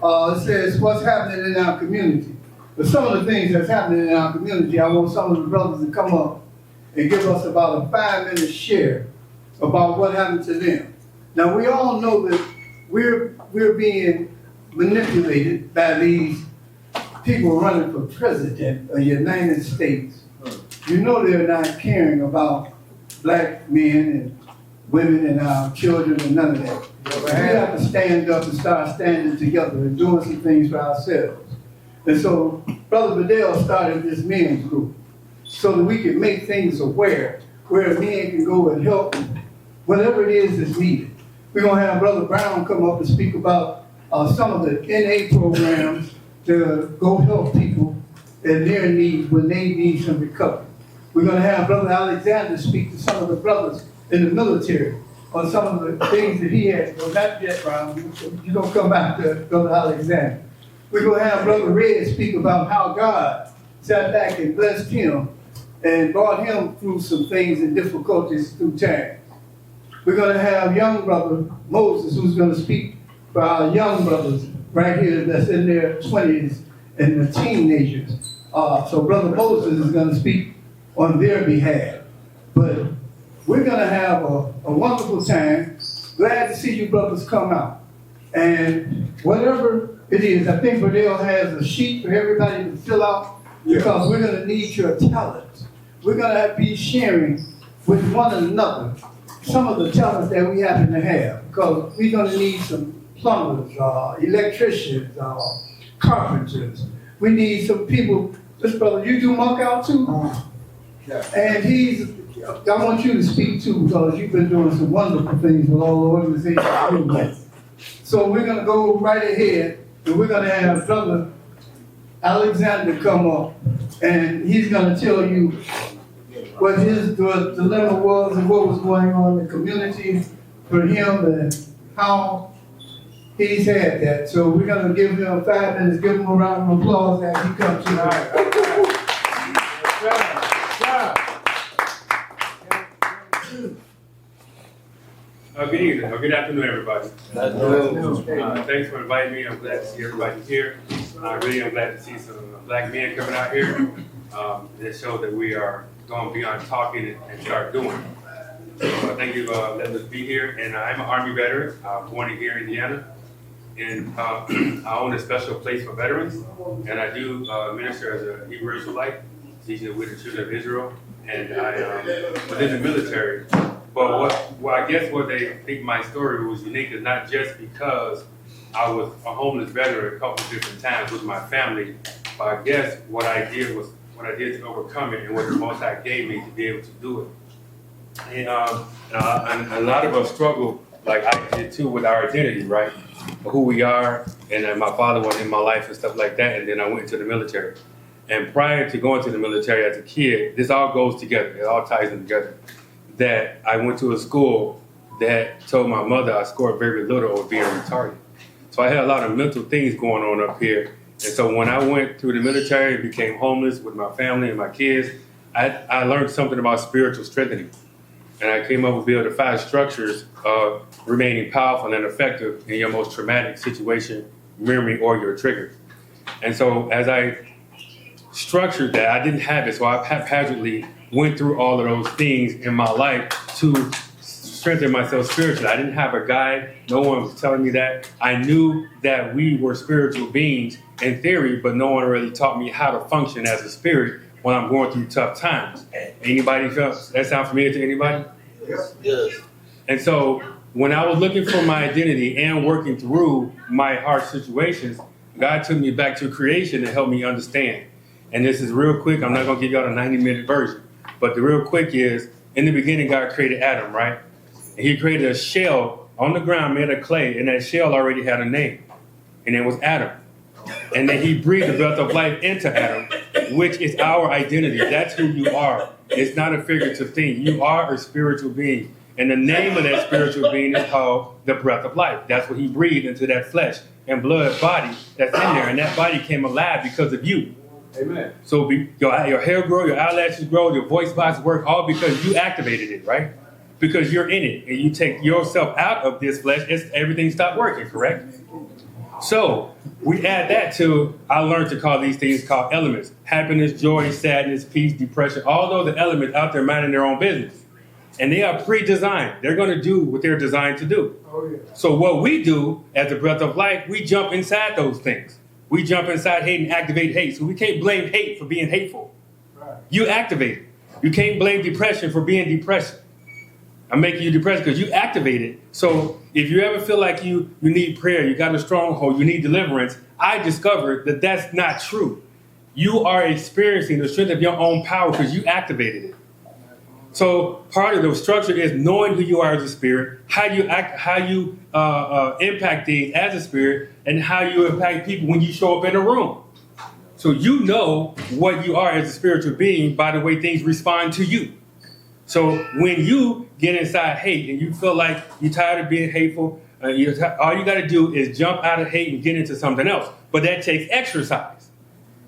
It says what's happening in our community. But some of the things that's happening in our community, I want some of the brothers to come up and give us about a 5-minute share about what happened to them. Now we all know that we're being manipulated by these people running for president of the United States. You know they're not caring about black men and women and our children and none of that. We have to stand up and start standing together and doing some things for ourselves. And so Brother Bedell started this men's group so that we can make things aware where men can go and help whatever it is that's needed. We're going to have Brother Brown come up and speak about some of the NA programs to go help people in their needs when they need some recovery. We're going to have Brother Alexander speak to some of the brothers in the military on some of the things that he had. Well, not yet, Brown. You don't come back to Brother Alexander. We're going to have Brother Red speak about how God sat back and blessed him and brought him through some things and difficulties through time. We're going to have young Brother Moses who's going to speak for our young brothers right here that's in their 20s and the teenagers. So Brother Moses is going to speak on their behalf. But we're going to have a wonderful time. Glad to see you brothers come out. And whatever it is, I think Verdell has a sheet for everybody to fill out because we're going to need your talent. We're going to be sharing with one another some of the talents that we happen to have because we're going to need some plumbers, electricians, carpenters. We need some people. This brother, you do muck out too? And I want you to speak too because you've been doing some wonderful things with all the organizations. So we're going to go right ahead and we're going to have Brother Alexander come up and he's going to tell you what his dilemma was and what was going on in the community for him and how he's had that. So we're going to give him 5 minutes, give him a round of applause as he comes to Good evening, or good afternoon, everybody. Thanks for inviting me. I'm glad to see everybody here. I really am glad to see some black men coming out here. That shows that we are going beyond talking and start doing. So thank you for letting us be here. And I'm an Army veteran, born here in Indiana. And I own a special place for veterans. And I do minister as a Hebrew Israelite, teaching with the children of Israel. And I was in the military. But I guess what they think my story was unique is not just because I was a homeless veteran a couple of different times with my family, but I guess what I did to overcome it and what the Most High gave me to be able to do it. And a lot of us struggle, like I did too, with our identity, right? Who we are, and my father was in my life and stuff like that, and then I went into the military. And prior to going to the military as a kid, this all goes together, it all ties in together. That I went to a school that told my mother I scored very little or being retarded. So I had a lot of mental things going on up here. And so when I went through the military and became homeless with my family and my kids, I learned something about spiritual strengthening. And I came up with the 5 structures of remaining powerful and effective in your most traumatic situation, memory, or your triggers. And so as I structured that, I didn't have it, so I haphazardly went through all of those things in my life to strengthen myself spiritually. I didn't have a guide. No one was telling me that. I knew that we were spiritual beings in theory, but no one really taught me how to function as a spirit when I'm going through tough times. Anybody feel that sound familiar to anybody? Yes. And so when I was looking for my identity and working through my hard situations, God took me back to creation to help me understand. And this is real quick. I'm not going to give y'all a 90-minute version. But the real quick is, in the beginning, God created Adam, right? And he created a shell on the ground made of clay, and that shell already had a name, and it was Adam. And then he breathed the breath of life into Adam, which is our identity. That's who you are. It's not a figurative thing. You are a spiritual being. And the name of that spiritual being is called the breath of life. That's what he breathed into that flesh and blood body that's in there. And that body came alive because of you. Amen. So your hair grow, your eyelashes grow, your voice box work, all because you activated it, right? Because you're in it, and you take yourself out of this flesh, everything stopped working, correct? So we add that to, I learned to call these things called elements: happiness, joy, sadness, peace, depression. All those are elements out there minding their own business. And they are pre-designed. They're going to do what they're designed to do. Oh, yeah. So what we do as the breath of life, we jump inside those things. We jump inside hate and activate hate. So we can't blame hate for being hateful. Right. You activate it. You can't blame depression for being depressed. I'm making you depressed because you activate it. So if you ever feel like you need prayer, you got a stronghold, you need deliverance, I discovered that that's not true. You are experiencing the strength of your own power because you activated it. So part of the structure is knowing who you are as a spirit, how you act, how you impact things as a spirit, and how you impact people when you show up in a room. So you know what you are as a spiritual being by the way things respond to you. So when you get inside hate and you feel like you're tired of being hateful, all you got to do is jump out of hate and get into something else. But that takes exercise.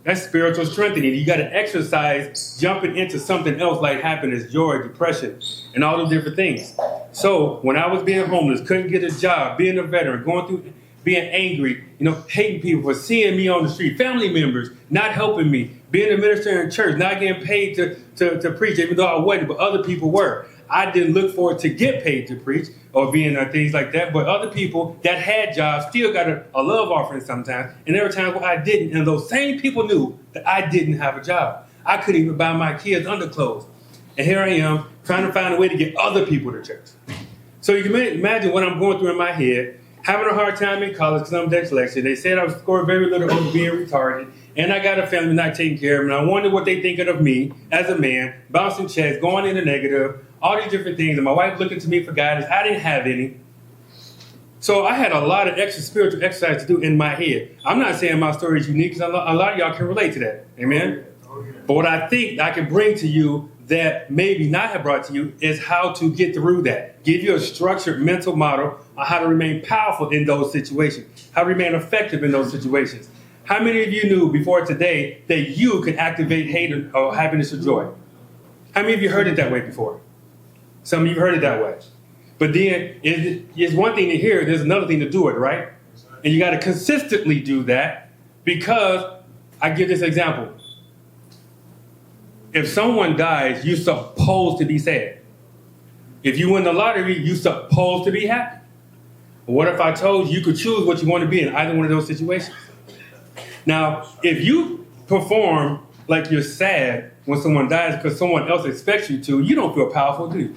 That's spiritual strengthening. You got to exercise jumping into something else like happiness, joy, depression, and all those different things. So when I was being homeless, couldn't get a job, being a veteran, going through being angry, hating people for seeing me on the street, family members not helping me, being a minister in church, not getting paid to preach, even though I wasn't, but other people were. I didn't look forward to get paid to preach or being things like that, but other people that had jobs still got a love offering sometimes, and there were times where I didn't, and those same people knew that I didn't have a job. I couldn't even buy my kids underclothes. And here I am trying to find a way to get other people to church. So you can imagine what I'm going through in my head, having a hard time in college because I'm dyslexic. They said I scored very little over being retarded, and I got a family not taking care of me. And I wonder what they thinking of me as a man, bouncing checks, going in the negative, all these different things. And my wife looking to me for guidance. I didn't have any. So I had a lot of extra spiritual exercise to do in my head. I'm not saying my story is unique because a lot of y'all can relate to that. Amen? But what I think I can bring to you that maybe not have brought to you is how to get through that. Give you a structured mental model on how to remain powerful in those situations, how to remain effective in those situations. How many of you knew before today that you can activate hate or happiness or joy? How many of you heard it that way before? Some of you heard it that way. But then it's one thing to hear it, there's another thing to do it, right? And you got to consistently do that because I give this example. If someone dies, you're supposed to be sad. If you win the lottery, you're supposed to be happy. What if I told you could choose what you want to be in either one of those situations? Now, if you perform like you're sad when someone dies because someone else expects you to, you don't feel powerful, do you?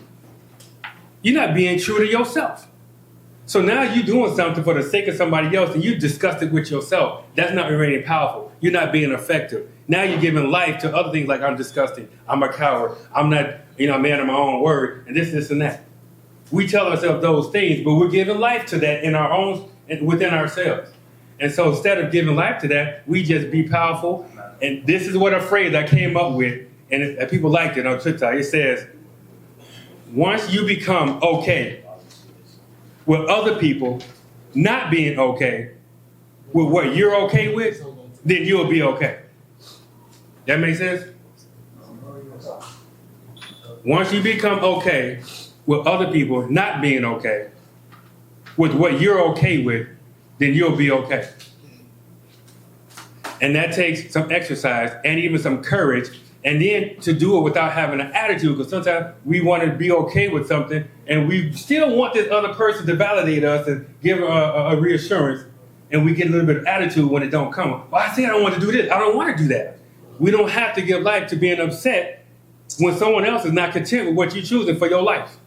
You're not being true to yourself. So now you're doing something for the sake of somebody else and you're disgusted with yourself. That's not remaining powerful. You're not being effective. Now you're giving life to other things like I'm disgusting, I'm a coward, I'm not, a man of my own word, and this, and that. We tell ourselves those things, but we're giving life to that in our own, within ourselves. And so instead of giving life to that, we just be powerful. And this is what a phrase I came up with, and people liked it on Twitter. It says, once you become okay with other people not being okay with what you're okay with, then you'll be okay. That makes sense? Once you become okay with other people not being okay with what you're okay with, then you'll be okay. And that takes some exercise and even some courage, and then to do it without having an attitude, because sometimes we want to be okay with something and we still want this other person to validate us and give a reassurance, and we get a little bit of attitude when it don't come. Well, I said I don't want to do this. I don't want to do that. We don't have to give life to being upset when someone else is not content with what you're choosing for your life.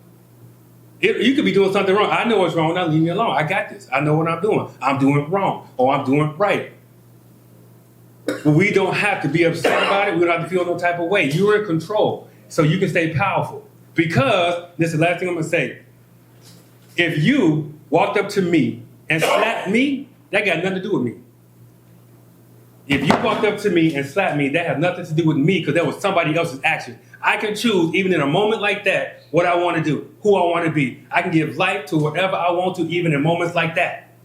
You could be doing something wrong. I know what's wrong. Now leave me alone. I got this. I know what I'm doing. I'm doing it wrong, or I'm doing it right. But we don't have to be upset about it. We don't have to feel no type of way. You're in control, so you can stay powerful. Because, this is the last thing I'm going to say. If you walked up to me and slapped me, that got nothing to do with me. If you walked up to me and slapped me, that has nothing to do with me because that was somebody else's action. I can choose, even in a moment like that, what I want to do, who I want to be. I can give life to whatever I want to, even in moments like that.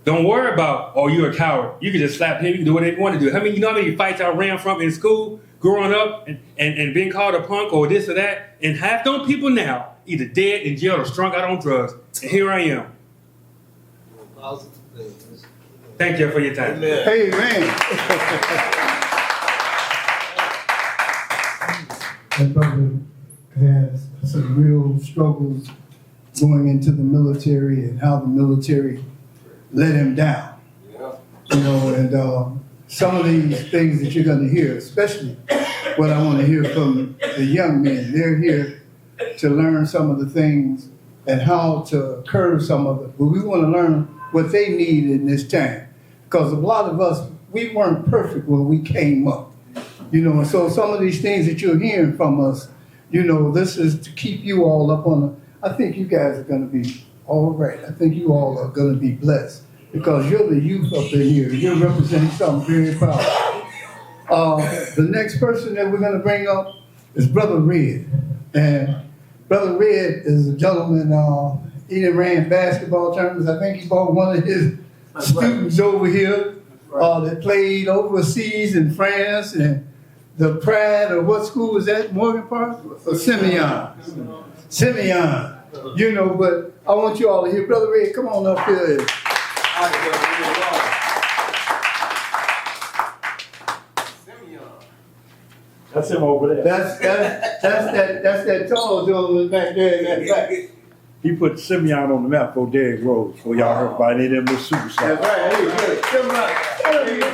Don't worry about, oh, you're a coward. You can just slap him. You can do whatever you want to do. You know how many fights I ran from in school, growing up, and being called a punk or this or that? And half those people now, either dead, in jail, or strung out on drugs. And here I am. Thank you for your time. Amen. That brother has some real struggles going into the military and how the military let him down. You know, and some of these things that you're going to hear, especially what I want to hear from the young men, they're here to learn some of the things and how to curb some of it. But we want to learn what they need in this time. Because a lot of us, we weren't perfect when we came up. You know, and so some of these things that you're hearing from us, you know, this is to keep you all up on the, I think you guys are going to be all right. I think you all are going to be blessed because you're the youth up in here. You're representing something very powerful. The next person that we're going to bring up is Brother Red. And Brother Red is a gentleman, he done ran basketball tournaments. I think he brought one of his students over here that played overseas in France and the pride of what school was that? Morgan Park? Or Simeon? Simeon. You know, but I want you all to hear. Brother Red, come on up here. That's him over there. That's that tall gentleman back there in that back. He put Simeon on the map for Derrick Rose. For y'all heard about any of them with superstars. That's right. Hey, good. Come on.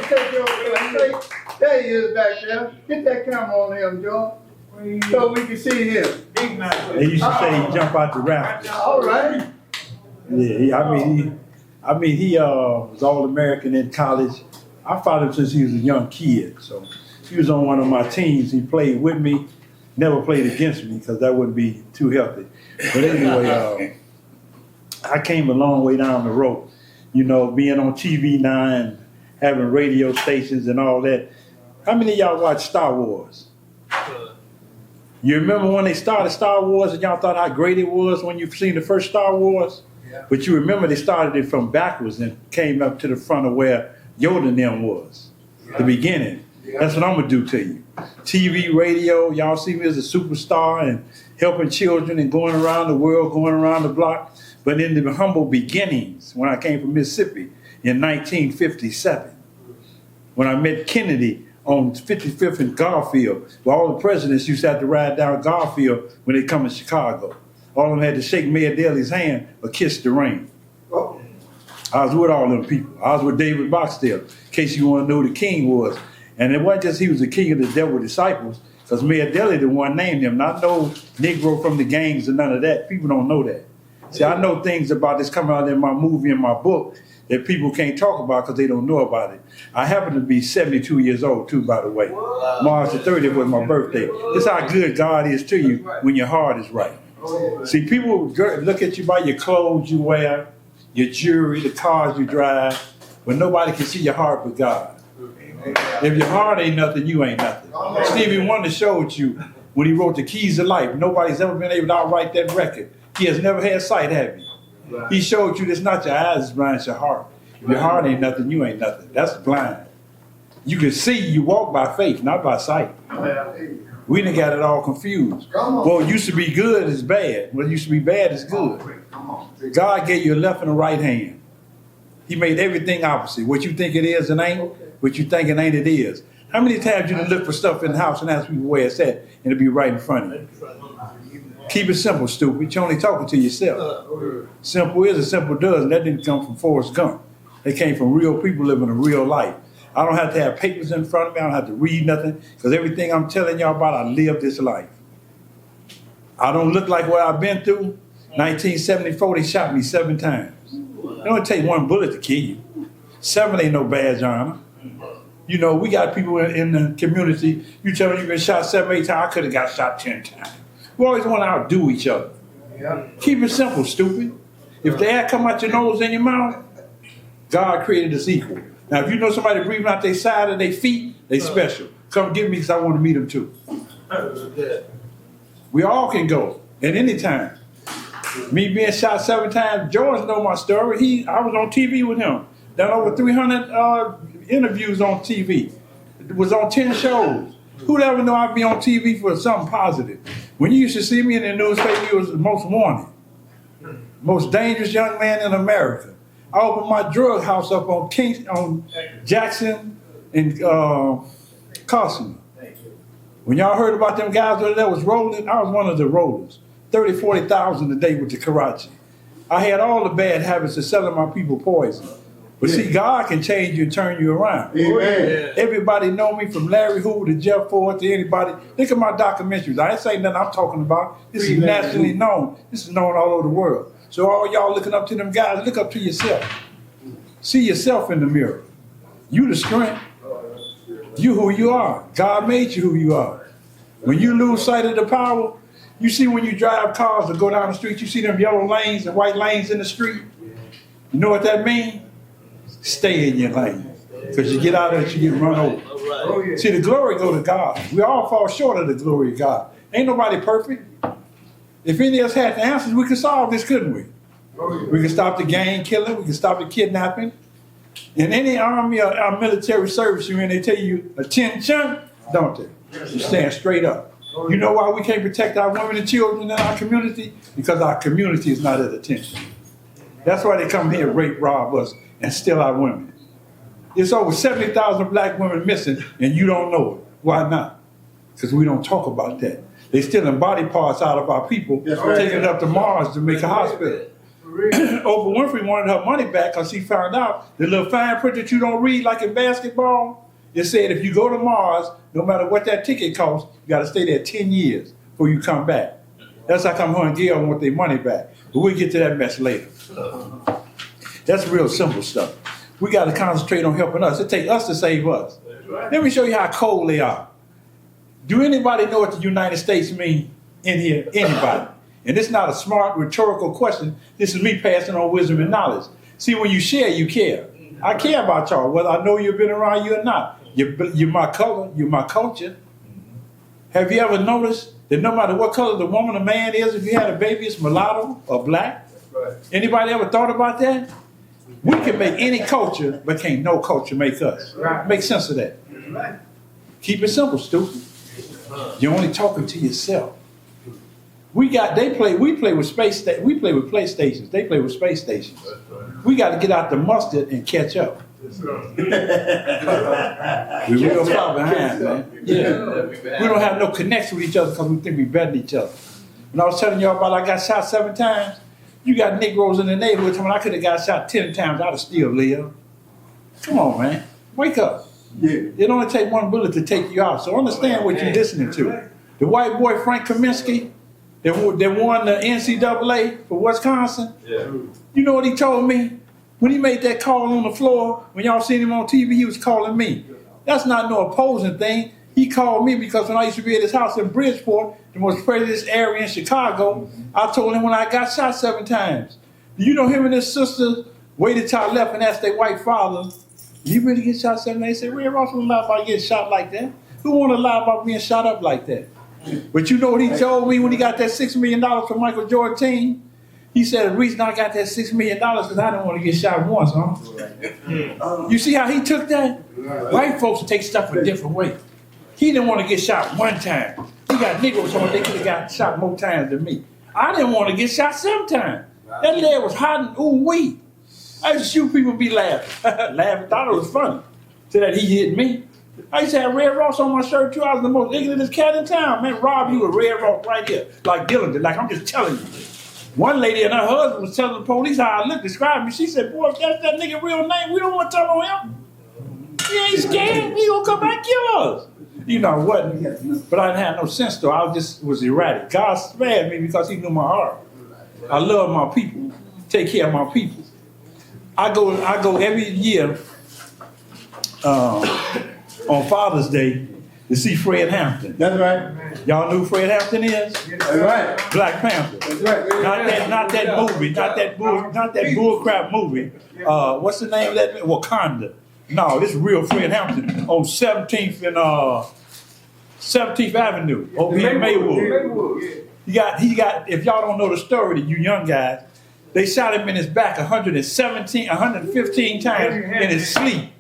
Take you over. There he is back there. Get that camera on him, John, so we can see him. They used to say he jump out the rafters. All right. Yeah, he was All-American in college. I followed him since he was a young kid. So he was on one of my teams. He played with me, never played against me because that wouldn't be too healthy. But anyway, I came a long way down the road. You know, being on TV9, having radio stations and all that. How many of y'all watch Star Wars? You remember when they started Star Wars and y'all thought how great it was when you've seen the first Star Wars? Yeah. But you remember they started it from backwards and came up to the front of where Yoda and them was, the beginning. Yeah. That's what I'm gonna do to you. TV, radio, y'all see me as a superstar and helping children and going around the world, going around the block. But in the humble beginnings, when I came from Mississippi in 1957, when I met Kennedy on 55th and Garfield, where all the presidents used to have to ride down Garfield when they come to Chicago. All of them had to shake Mayor Daley's hand or kiss the ring. Oh. I was with all them people. I was with David Boxdale, in case you want to know who the king was. And it wasn't just he was the king of the devil disciples, because Mayor Daley the one named him, not no Negro from the gangs and none of that. People don't know that. See, I know things about this coming out in my movie and my book that people can't talk about because they don't know about it. I happen to be 72 years old too, by the way. March the 30th was my birthday. This is how good God is to you when your heart is right. See, people look at you by your clothes you wear, your jewelry, the cars you drive, but nobody can see your heart but God. If your heart ain't nothing, you ain't nothing. Stevie Wonder showed you when he wrote The Keys of Life. Nobody's ever been able to outright that record. He has never had sight, have you? He showed you it's not your eyes that's blind, it's your heart. If your heart ain't nothing, you ain't nothing. That's blind. You can see, you walk by faith, not by sight. We done got it all confused. What used to be good is bad. What used to be bad is good. God gave you a left and a right hand. He made everything opposite. What you think it is, it ain't. What you think it ain't, it is. How many times you done look for stuff in the house and ask people where it's at, and it'll be right in front of you? Keep it simple, stupid. You're only talking to yourself. Simple is as simple does, and that didn't come from Forrest Gump. It came from real people living a real life. I don't have to have papers in front of me. I don't have to read nothing, because everything I'm telling y'all about, I live this life. I don't look like what I've been through. 1974, they shot me 7 times. It only take 1 bullet to kill you. 7 ain't no badge honor. You know, we got people in the community, you tell me you've been shot 7, 8 times, I could have got shot 10 times. We always want to outdo each other. Yeah. Keep it simple, stupid. If the air come out your nose and your mouth, God created us equal. Now, if you know somebody breathing out their side of their feet, they special. Come get me because I want to meet them too. We all can go at any time. Me being shot 7 times, George know my story. I was on TV with him. Done over 300 interviews on TV. It was on 10 shows. Who'd ever know I'd be on TV for something positive? When you used to see me in the newspaper, you was the most wanted, most dangerous young man in America. I opened my drug house up on Jackson and Carson. When y'all heard about them guys that was rolling, I was one of the rollers. 30, 40,000 a day with the Karachi. I had all the bad habits of selling my people poison. But see, God can change you and turn you around. Amen. Everybody know me from Larry Hoover to Jeff Ford to anybody. Look at my documentaries. I ain't saying nothing I'm talking about. This is nationally known. This is known all over the world. So all y'all looking up to them guys, look up to yourself. See yourself in the mirror. You the strength. You who you are. God made you who you are. When you lose sight of the power, you see when you drive cars or go down the street, you see them yellow lanes and white lanes in the street. You know what that means? Stay in your lane. Because you get out of it, you get run over. See, the glory go to God. We all fall short of the glory of God. Ain't nobody perfect. If any of us had the answers, we could solve this, couldn't we? We could stop the gang killing. We could stop the kidnapping. In any army or our military service you're in, they tell you, attention, don't they? You stand straight up. You know why we can't protect our women and children in our community? Because our community is not at attention. That's why they come here, rape, rob us, and steal our women. There's over 70,000 black women missing, and you don't know it. Why not? Because we don't talk about that. They're stealing body parts out of our people, taking it up to Mars to make a hospital. Oprah Winfrey wanted her money back because she found out the little fine print that you don't read like in basketball, it said if you go to Mars, no matter what that ticket costs, you got to stay there 10 years before you come back. That's how come her and Gail want their money back. But we'll get to that mess later. That's real simple stuff. We got to concentrate on helping us. It takes us to save us. Let me show you how cold they are. Do anybody know what the United States mean in here? Anybody? And this is not a smart rhetorical question. This is me passing on wisdom and knowledge. See, when you share, you care. I care about y'all, whether I know you've been around you or not. You're my color, you're my culture. Have you ever noticed that no matter what color the woman or man is, if you had a baby, it's mulatto or black? Anybody ever thought about that? We can make any culture, but can't no culture make us. Make sense of that. Keep it simple, stupid. You're only talking to yourself. We play with PlayStations. They play with space stations. We got to get out the mustard and catch up. We real far behind, man. Yeah. We don't have no connection with each other because we think we better than each other. When I was telling y'all about I got shot 7 times, you got Negroes in the neighborhood telling me I could have got shot 10 times, I'd have still lived. Come on, man. Wake up. Yeah. It only take one bullet to take you out. So understand what you're listening to. The white boy Frank Kaminsky, that won the NCAA for Wisconsin. Yeah. You know what he told me? When he made that call on the floor, when y'all seen him on TV, he was calling me. That's not no opposing thing. He called me because when I used to be at his house in Bridgeport, the most prejudice area in Chicago, I told him when I got shot 7 times. Do you know him and his sister waited till I left and asked their white father, you really get shot 7 times? They said, Red Ross won't lie about getting shot like that. Who want to lie about being shot up like that? But you know what he told me when he got that $6 million from Michael Jordan team? He said, the reason I got that $6 million because I didn't want to get shot once, huh? You see how he took that? White folks take stuff a different way. He didn't want to get shot 1 time. He got Negroes on they could have got shot more times than me. I didn't want to get shot 7 times. That leg was hot and ooh-wee. I used to shoot people be laughing. Laughing, thought it was funny. So that he hit me. I used to have Red Ross on my shirt too. I was the most ignorant cat in town. Man, Rob, you a Red Ross right here. Like Dillinger, like I'm just telling you. One lady and her husband was telling the police how I looked, described me. She said, boy, if that's that nigga real name, we don't want to tell on him. He ain't scared. He gonna come back and kill us. You know, I wasn't. But I didn't have no sense though. I was erratic. God spared me because he knew my heart. I love my people. Take care of my people. I go every year on Father's Day to see Fred Hampton. That's right. Y'all know who Fred Hampton is? That's right. Black Panther. That's right. Not that movie. Not that bullcrap movie. What's the name of that? Wakanda. No, this is real Fred Hampton on 17th and 17th Avenue over here in Maywood. He got. If y'all don't know the story, you young guys, they shot him in his back 115 times in his sleep.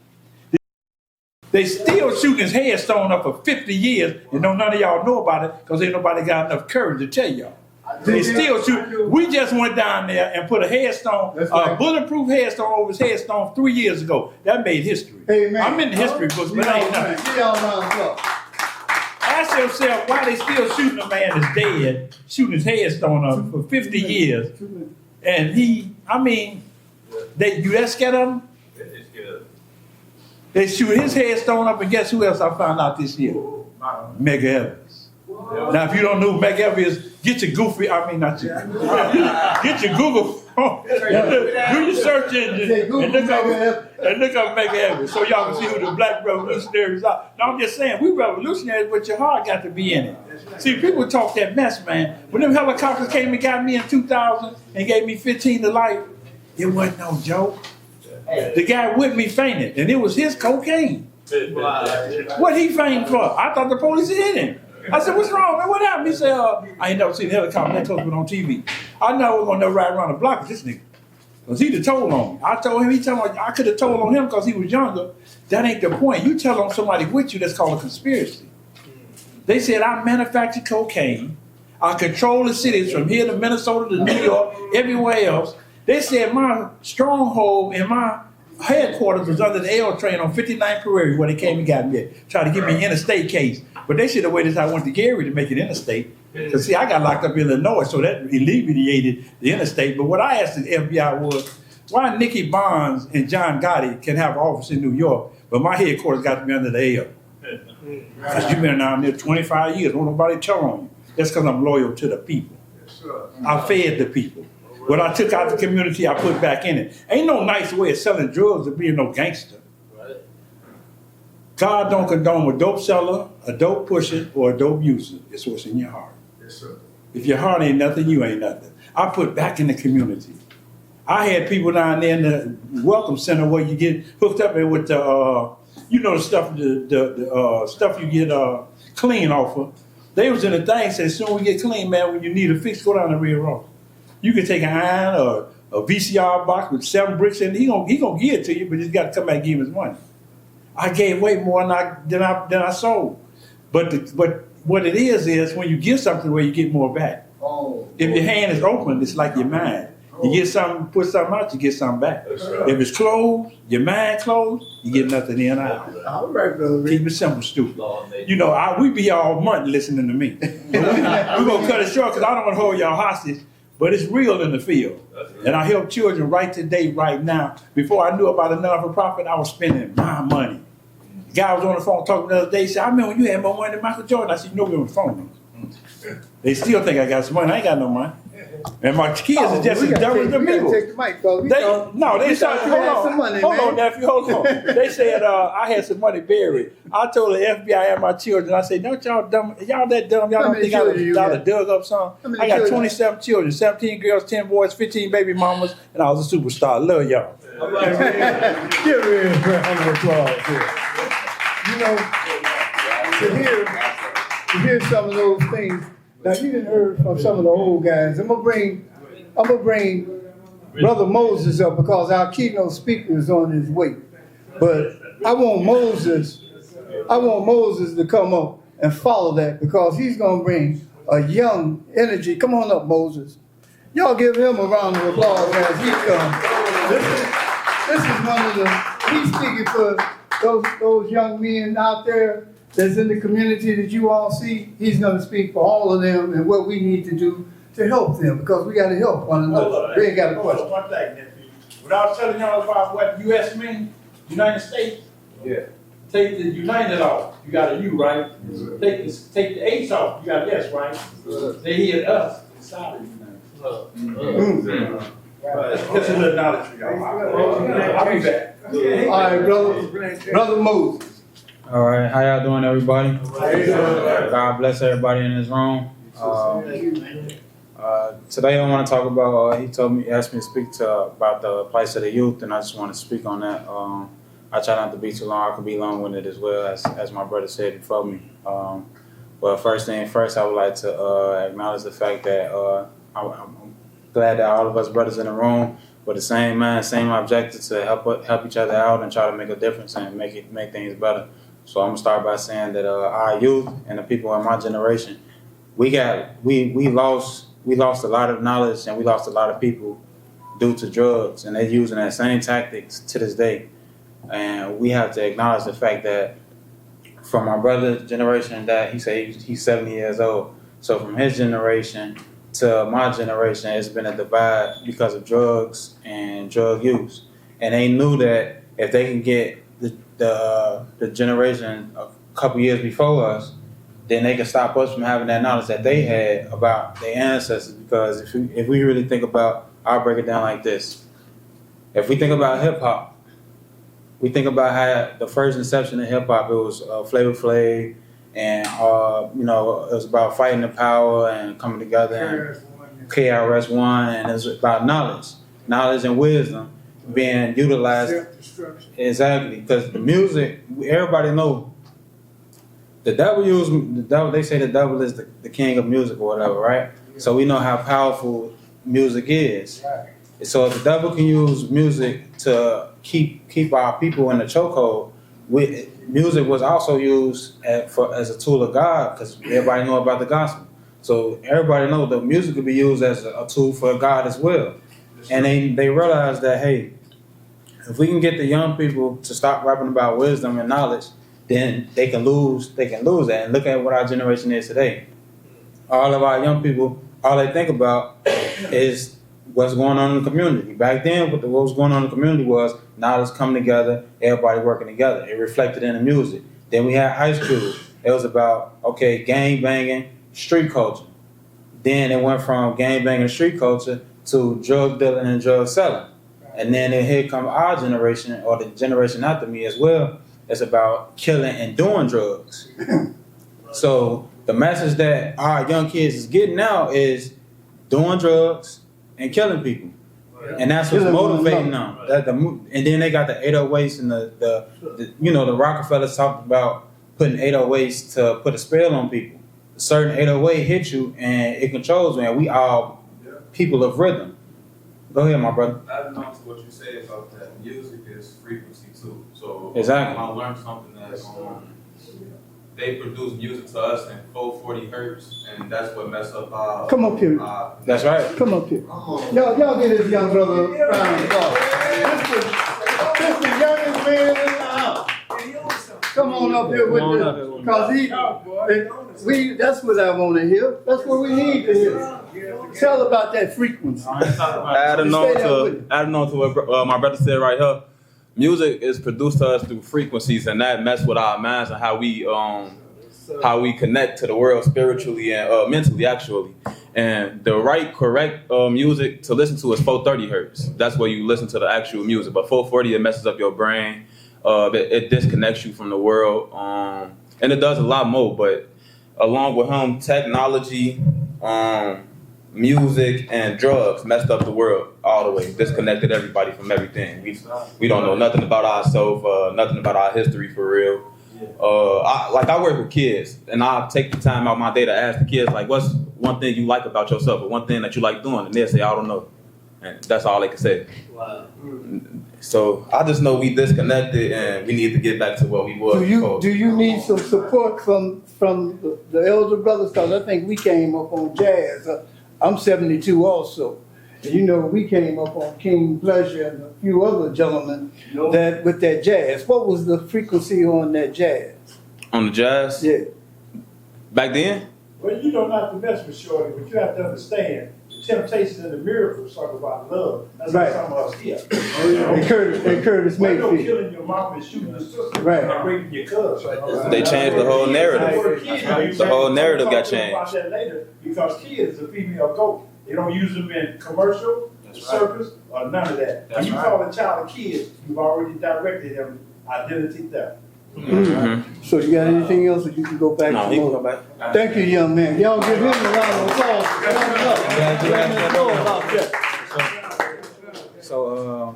They still shooting his headstone up for 50 years, and none of y'all know about it because ain't nobody got enough courage to tell y'all. They still shoot. We just went down there and put a headstone, That's a right. bulletproof headstone over his headstone 3 years ago. That made history. Hey, man. I'm in the history books, but I ain't nothing. Get y'all around the clock. Ask yourself why they still shooting a man that's dead, shooting his headstone up for 50 years. And you that scared of him? They shoot his headstone up, and guess who else I found out this year? Meg Evans. Now, if you don't know who Meg Evans is, get your get your Google phone, do your search engine, and look up Meg Evans, so y'all can see who the black revolutionaries are. Now, I'm just saying, we revolutionaries, but your heart got to be in it. See, people talk that mess, man. When them helicopters came and got me in 2000 and gave me 15 to life, it wasn't no joke. The guy with me fainted, and it was his cocaine. What he fainted for? I thought the police hit him. I said, what's wrong, man? What happened? He said, I ain't never seen a helicopter that close, but on TV. I know we're going to ride around the block with this nigga. Because he the told on me. I told him, I could have told on him because he was younger. That ain't the point. You tell on somebody with you, that's called a conspiracy. They said, I manufacture cocaine. I control the cities from here to Minnesota to New York, everywhere else. They said my stronghold and my headquarters was under the L train on 59th Prairie where they came and got me. Tried to give me an interstate case. But they should have waited until I went to Gary to make it interstate. Because see, I got locked up in Illinois, so that alleviated the interstate. But what I asked the FBI was, why Nicky Bonds and John Gotti can have an office in New York, but my headquarters got to be under the L? Because you've been down there 25 years, won't nobody tell on you. That's because I'm loyal to the people. I fed the people. What I took out of the community, I put back in it. Ain't no nice way of selling drugs or being no gangster. God don't condone a dope seller, a dope pusher, or a dope user. It's what's in your heart. If your heart ain't nothing, you ain't nothing. I put back in the community. I had people down there in the welcome center where you get hooked up with the, the stuff, the stuff you get clean off of. They was in the thing, said, as soon as we get clean, man, when you need a fix, go down the Red Road. You can take an iron or a VCR box with 7 bricks in it. He gonna give it to you, but you got to come back and give him his money. I gave way more than I sold. But what it is when you give something away, you get more back. If your hand is open, it's like your mind. You get something, put something out, you get something back. Right. If it's closed, your mind closed, you get nothing in or out. All right, brother. Keep it simple, stupid. We be here all month listening to me. We're gonna cut it short because I don't want to hold y'all hostage. But it's real in the field. And I help children right today, right now. Before I knew about a non-for-profit, I was spending my money. The guy was on the phone talking the other day. He said, I remember when you had more money than Michael Jordan. I said, you know we on the phone. They still think I got some money. I ain't got no money. And my kids are just as dumb as the people. Take the mic, They said, hold on, nephew, hold on. They said I had some money buried. I told the FBI and my children, I said, don't y'all dumb, y'all that dumb, y'all don't think I would dug up something? I got 27 children, 17 girls, 10 boys, 15 baby mamas, and I was a superstar. Love y'all. Give me a round of applause here. To hear some of those things. Now you didn't heard from some of the old guys. I'm gonna bring Brother Moses up because our keynote speaker is on his way. But I want Moses to come up and follow that because he's gonna bring a young energy. Come on up, Moses. Y'all give him a round of applause as he comes. This is one of the, he's speaking for those young men out there that's in the community that you all see. He's going to speak for all of them and what we need to do to help them because we got to help one another. We ain't got a question. One thing, nephew. When I was telling y'all about what U.S. means, United States, take the United off. You got a U, right? Take the H off. You got an S, right? They hit us inside of the United States. Just a little knowledge for y'all. I'll be back. All right, brother Moses. All right, how y'all doing, everybody? God bless everybody in this room. Today I want to talk about. He asked me to speak about the plight of the youth, and I just want to speak on that. I try not to be too long. I could be long-winded as well, as my brother said before me. But first thing first, I would like to acknowledge the fact that I'm glad that all of us brothers in the room with the same mind, same objective to help each other out and try to make a difference and make things better. So I'm gonna start by saying that our youth and the people in my generation, we lost we lost a lot of knowledge and we lost a lot of people due to drugs, and they're using that same tactics to this day. And we have to acknowledge the fact that from my brother's generation, that he said he's 70 years old. So from his generation to my generation, it's been a divide because of drugs and drug use. And they knew that if they can get the generation a couple years before us, then they can stop us from having that knowledge that they had about their ancestors. Because if we really think about, I'll break it down like this. If we think about hip hop, we think about how the first inception of hip hop, it was Flavor Flav, and it was about fighting the power and coming together, and KRS-One, and it was about knowledge and wisdom being utilized. Self-destruction. Exactly, because the music, everybody know the devil. They say the devil is the king of music or whatever, right? So we know how powerful music is. Right. So if the devil can use music to keep our people in the chokehold, music was also used as a tool of God, because everybody know about the gospel. So everybody know that music could be used as a tool for God as well. And they realize that, hey, if we can get the young people to stop rapping about wisdom and knowledge, then they can lose that. And look at what our generation is today. All of our young people, all they think about is what's going on in the community. Back then, what was going on in the community was knowledge coming together, everybody working together. It reflected in the music. Then we had Ice Cube. It was about, okay, gang banging, street culture. Then it went from gang banging, street culture to drug dealing and drug selling. And then here come our generation, or the generation after me as well. It's about killing and doing drugs. So the message that our young kids is getting out is doing drugs and killing people. And that's what's motivating them. And then they got the 808s and the Rockefellers talked about putting 808s to put a spell on people. A certain 808 hits you and it controls you, and we all people of rhythm. Go ahead, my brother. Adding on to what you said about that, music is frequency too. So Exactly. I learned something that they produce music to us in 440 hertz, and that's what messed up our. Come up here. That's right. Come up here. Y'all get this young brother a round of applause. This the youngest man in the house. Come on up here with this, cause that's what I want to hear. That's what we need to hear. Tell about that frequency. Adding on to what my brother said right here, music is produced to us through frequencies, and that mess with our minds and how we connect to the world spiritually and mentally, actually. And the correct music to listen to is 430 hertz. That's where you listen to the actual music. But 440, it messes up your brain. It disconnects you from the world, and it does a lot more. But along with him, technology, music, and drugs messed up the world all the way, disconnected everybody from everything. We don't know nothing about ourselves, nothing about our history for real. I work with kids, and I take the time out my day to ask the kids, like, what's one thing you like about yourself, or one thing that you like doing, and they'll say, I don't know. And that's all they can say. Wow. So I just know we disconnected, and we need to get back to what we was before. Do you need some support from the elder brothers? Because I think we came up on jazz. I'm 72 also. And we came up on King Pleasure and a few other gentlemen that with that jazz. What was the frequency on that jazz? On the jazz? Yeah. Back then? Well, you don't have to mess with Shorty, but you have to understand the Temptations and the Miracles talk about love. That's Right. what some of us here. And Curtis Well, no Mayfield. killing your mom and shooting your sister. Right. And raping your cousin. They changed the whole narrative. The whole narrative got changed. About that later, because kids are female goat. They don't use them in commercial, circus, or none of that. When you call a child a kid, you've already directed him identity theft. Mm-hmm. So you got anything else, or you can go back No, to he can more? go back. Thank you, young man. Y'all give him a round of applause. Let us know about that. So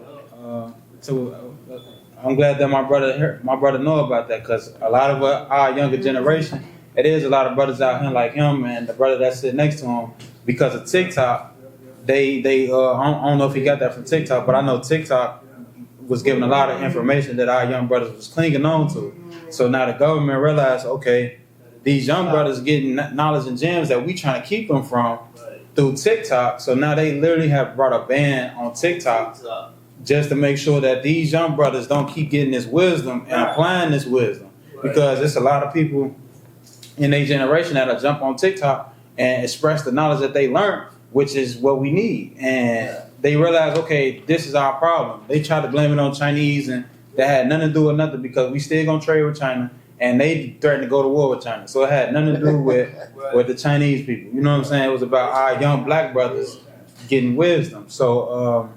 I'm glad that my brother know about that, because a lot of our younger generation, it is a lot of brothers out here like him and the brother that's sitting next to him, because of TikTok. They I don't know if he got that from TikTok, but I know TikTok was giving a lot of information that our young brothers was clinging on to. So now the government realized, okay, these young brothers getting knowledge and gems that we trying to keep them from, through TikTok. So now they literally have brought a ban on TikTok just to make sure that these young brothers don't keep getting this wisdom and applying this wisdom. Because there's a lot of people in their generation that'll jump on TikTok and express the knowledge that they learned, which is what we need. And they realize, okay, this is our problem. They try to blame it on Chinese, and that had nothing to do with nothing because we still gonna trade with China, and they threatened to go to war with China. So it had nothing to do with the Chinese people. You know what I'm saying? It was about our young black brothers getting wisdom. So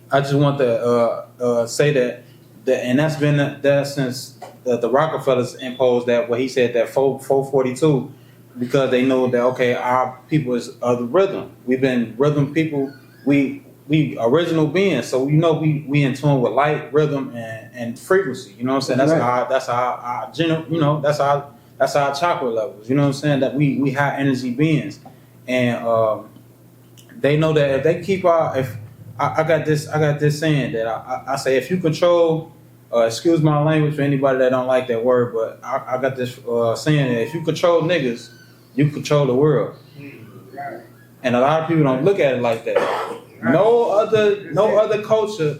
I just want to say that, and that's been that since the Rockefellers imposed that, what he said, that 442, because they know that, okay, our people is of the rhythm. We've been rhythm people. We original beings, so you know we in tune with light, rhythm, and frequency. You know what I'm saying? That's our general. You know, that's our chakra levels. You know what I'm saying? That we high energy beings, and they know that if they keep I got this saying that I say, if you control, excuse my language for anybody that don't like that word, but I got this saying that if you control niggas, you control the world. And a lot of people don't look at it like that. No other culture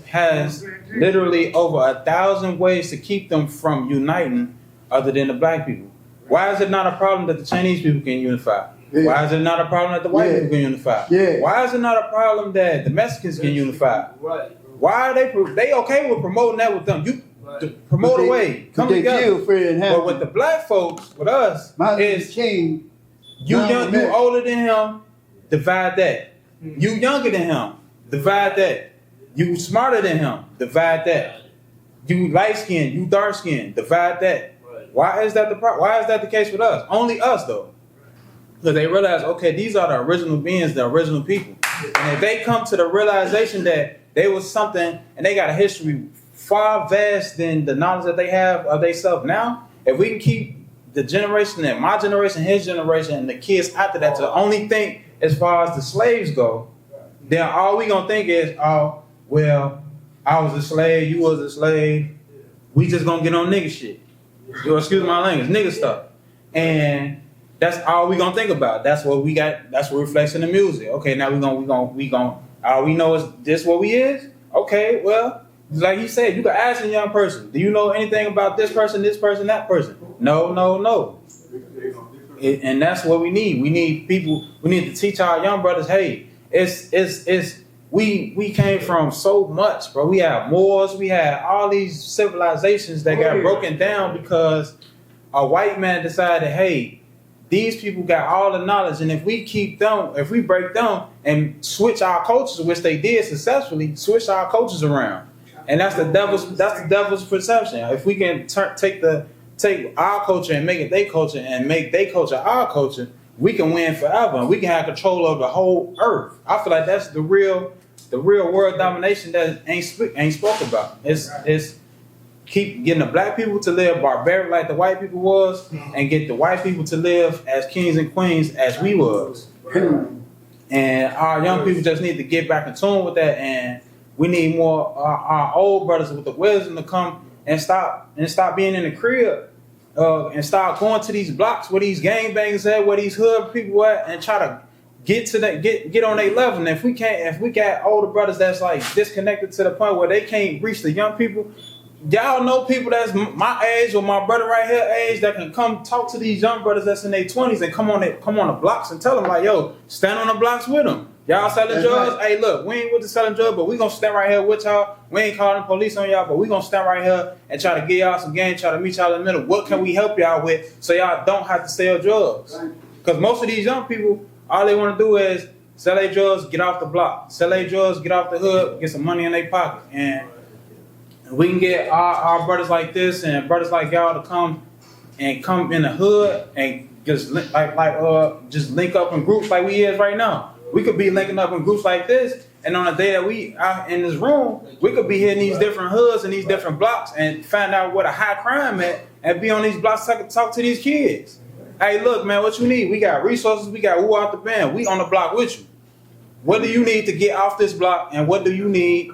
has literally over 1,000 ways to keep them from uniting other than the black people. Why is it not a problem that the Chinese people can unify? Yeah. Why is it not a problem that the white people can unify? Yeah. Why is it not a problem that the Mexicans can unify? Why are they okay with promoting that with them? You promote away, come together. But with the black folks, with us, is King. you older than him, divide that. You younger than him, divide that. You smarter than him, divide that. You light skinned, you dark skinned, divide that. Why is that why is that the case with us? Only us though. Because they realize, okay, these are the original beings, the original people. And if they come to the realization that they was something and they got a history far vast than the knowledge that they have of themselves now, if we can keep the generation that my generation, his generation, and the kids after that to only think as far as the slaves go, then all we gonna think is, oh, well, I was a slave, you was a slave, we just gonna get on nigga shit. Excuse my language, nigga stuff. And that's all we gonna think about. That's what we got, that's what reflects in the music. Okay, now we gonna all we know is this what we is? Okay, well, like he said, you can ask a young person, do you know anything about this person, that person? No. And that's what we need. We need people, we need to teach our young brothers, hey, we came from so much, bro. We have Moors, we had all these civilizations that got broken down because a white man decided, hey, these people got all the knowledge, and if we break them and switch our cultures, which they did successfully, switch our cultures around. And that's the devil's perception. If we can take our culture and make it their culture and make their culture our culture, we can win forever and we can have control over the whole earth. I feel like that's the real world domination that ain't spoke about. It's keep getting the black people to live barbaric like the white people was, and get the white people to live as kings and queens as we was. And our young people just need to get back in tune with that, and we need more our old brothers with the wisdom to come and stop being in the crib and start going to these blocks where these gangbangers at, where these hood people at, and try to get to that, get on their level. And if we got older brothers that's like disconnected to the point where they can't reach the young people, y'all know people that's my age or my brother right here age that can come talk to these young brothers that's in their 20s and come on the blocks and tell them like, yo, stand on the blocks with them. Y'all selling drugs? Right. Hey, look, we ain't with the selling drugs, but we gonna stand right here with y'all. We ain't calling police on y'all, but we gonna stand right here and try to get y'all some game, try to meet y'all in the middle. What can we help y'all with so y'all don't have to sell drugs? Because most of these young people, all they want to do is sell their drugs, get off the block. Sell their drugs, get off the hood, get some money in their pocket. And we can get our brothers like this and brothers like y'all to come in the hood and just just link up in groups like we is right now. We could be linking up in groups like this, and on the day that we out in this room, we could be hitting these different hoods and these different blocks and find out what a high crime at and be on these blocks to talk to these kids. Hey, look, man, what you need? We got resources. We got woo out the band. We on the block with you. What do you need to get off this block, and what do you need?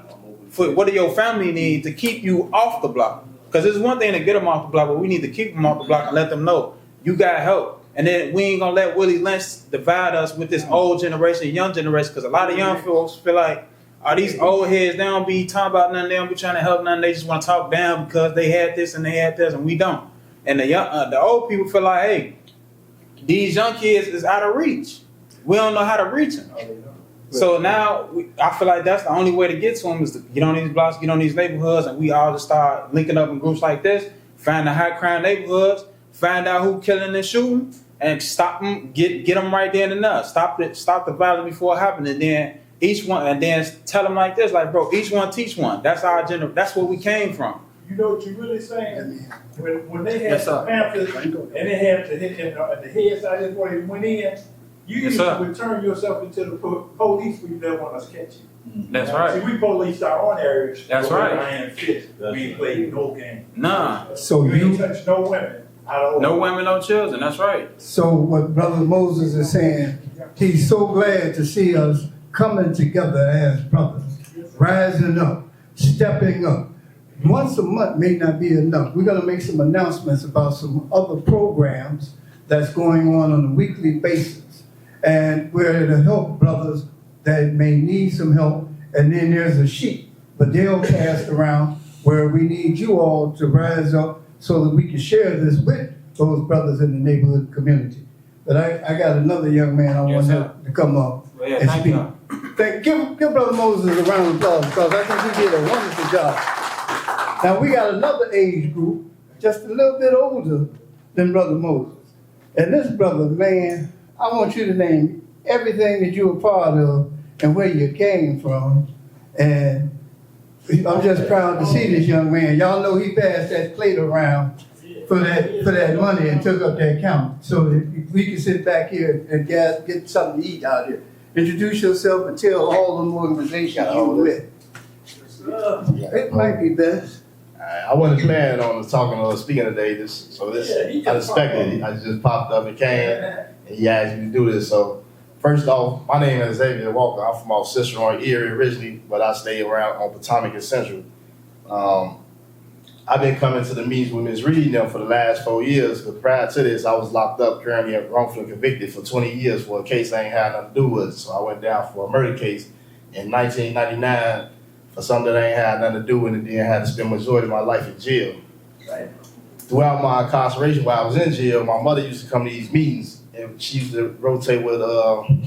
What do your family need to keep you off the block? Because it's one thing to get them off the block, but we need to keep them off the block and let them know you got help. And then we ain't gonna let Willie Lynch divide us with this old generation, young generation, because a lot of young folks feel like, are these old heads, they don't be talking about nothing, they don't be trying to help nothing, they just want to talk down because they had this and they had this, and we don't. And the old people feel like, hey, these young kids is out of reach. We don't know how to reach them. So now I feel like that's the only way to get to them is to get on these blocks, get on these neighborhoods, and we all just start linking up in groups like this, find the high crime neighborhoods, find out who killing and shooting, and stop them, get them right there and there. Stop the violence before it happens, and then each one, and then tell them like this, like, bro, each one teach one. That's our that's where we came from. You know what you're really saying? When they had Yes, the sir. pamphlets and they had the heads out there before they went in, you Yes, used sir. to turn yourself into the police when you never want us to catch you. That's See, right. we policed our own areas. That's but we're right. iron fist. We ain't played no game. Nah, So You ain't you, touched no women. Out of no women, no children. That's right. so what Brother Moses is saying, he's so glad to see us coming together as brothers, rising up, stepping up. Once a month may not be enough. We're gonna make some announcements about some other programs that's going on a weekly basis. And we're to help brothers that may need some help. And then there's a sheet, but they'll pass around where we need you all to rise up so that we can share this with those brothers in the neighborhood community. But I got another young man I Yes, want sir. to come up Well, yeah, and thank speak. you. Give Brother Moses a round of applause because I think he did a wonderful job. Now we got another age group, just a little bit older than Brother Moses. And this brother, man, I want you to name everything that you were part of and where you came from. And I'm just proud to see this young man. Y'all know he passed that plate around for that money and took up that count. So that we can sit back here and get something to eat out here. Introduce yourself and tell all them organizations you were with. It might be best. I wasn't planning on talking or speaking today, unexpected. I just popped up and came, and he asked me to do this. So, first off, my name is Xavier Walker. I'm from off Cicero, Erie originally, but I stay around on Potomac and Central. I've been coming to the meetings with Ms. Reed now for the last 4 years, but prior to this, I was locked up, currently wrongfully convicted for 20 years for a case I ain't had nothing to do with. So I went down for a murder case in 1999 for something that I ain't had nothing to do with, and then I had to spend majority of my life in jail. Throughout my incarceration while I was in jail, my mother used to come to these meetings, and she used to rotate with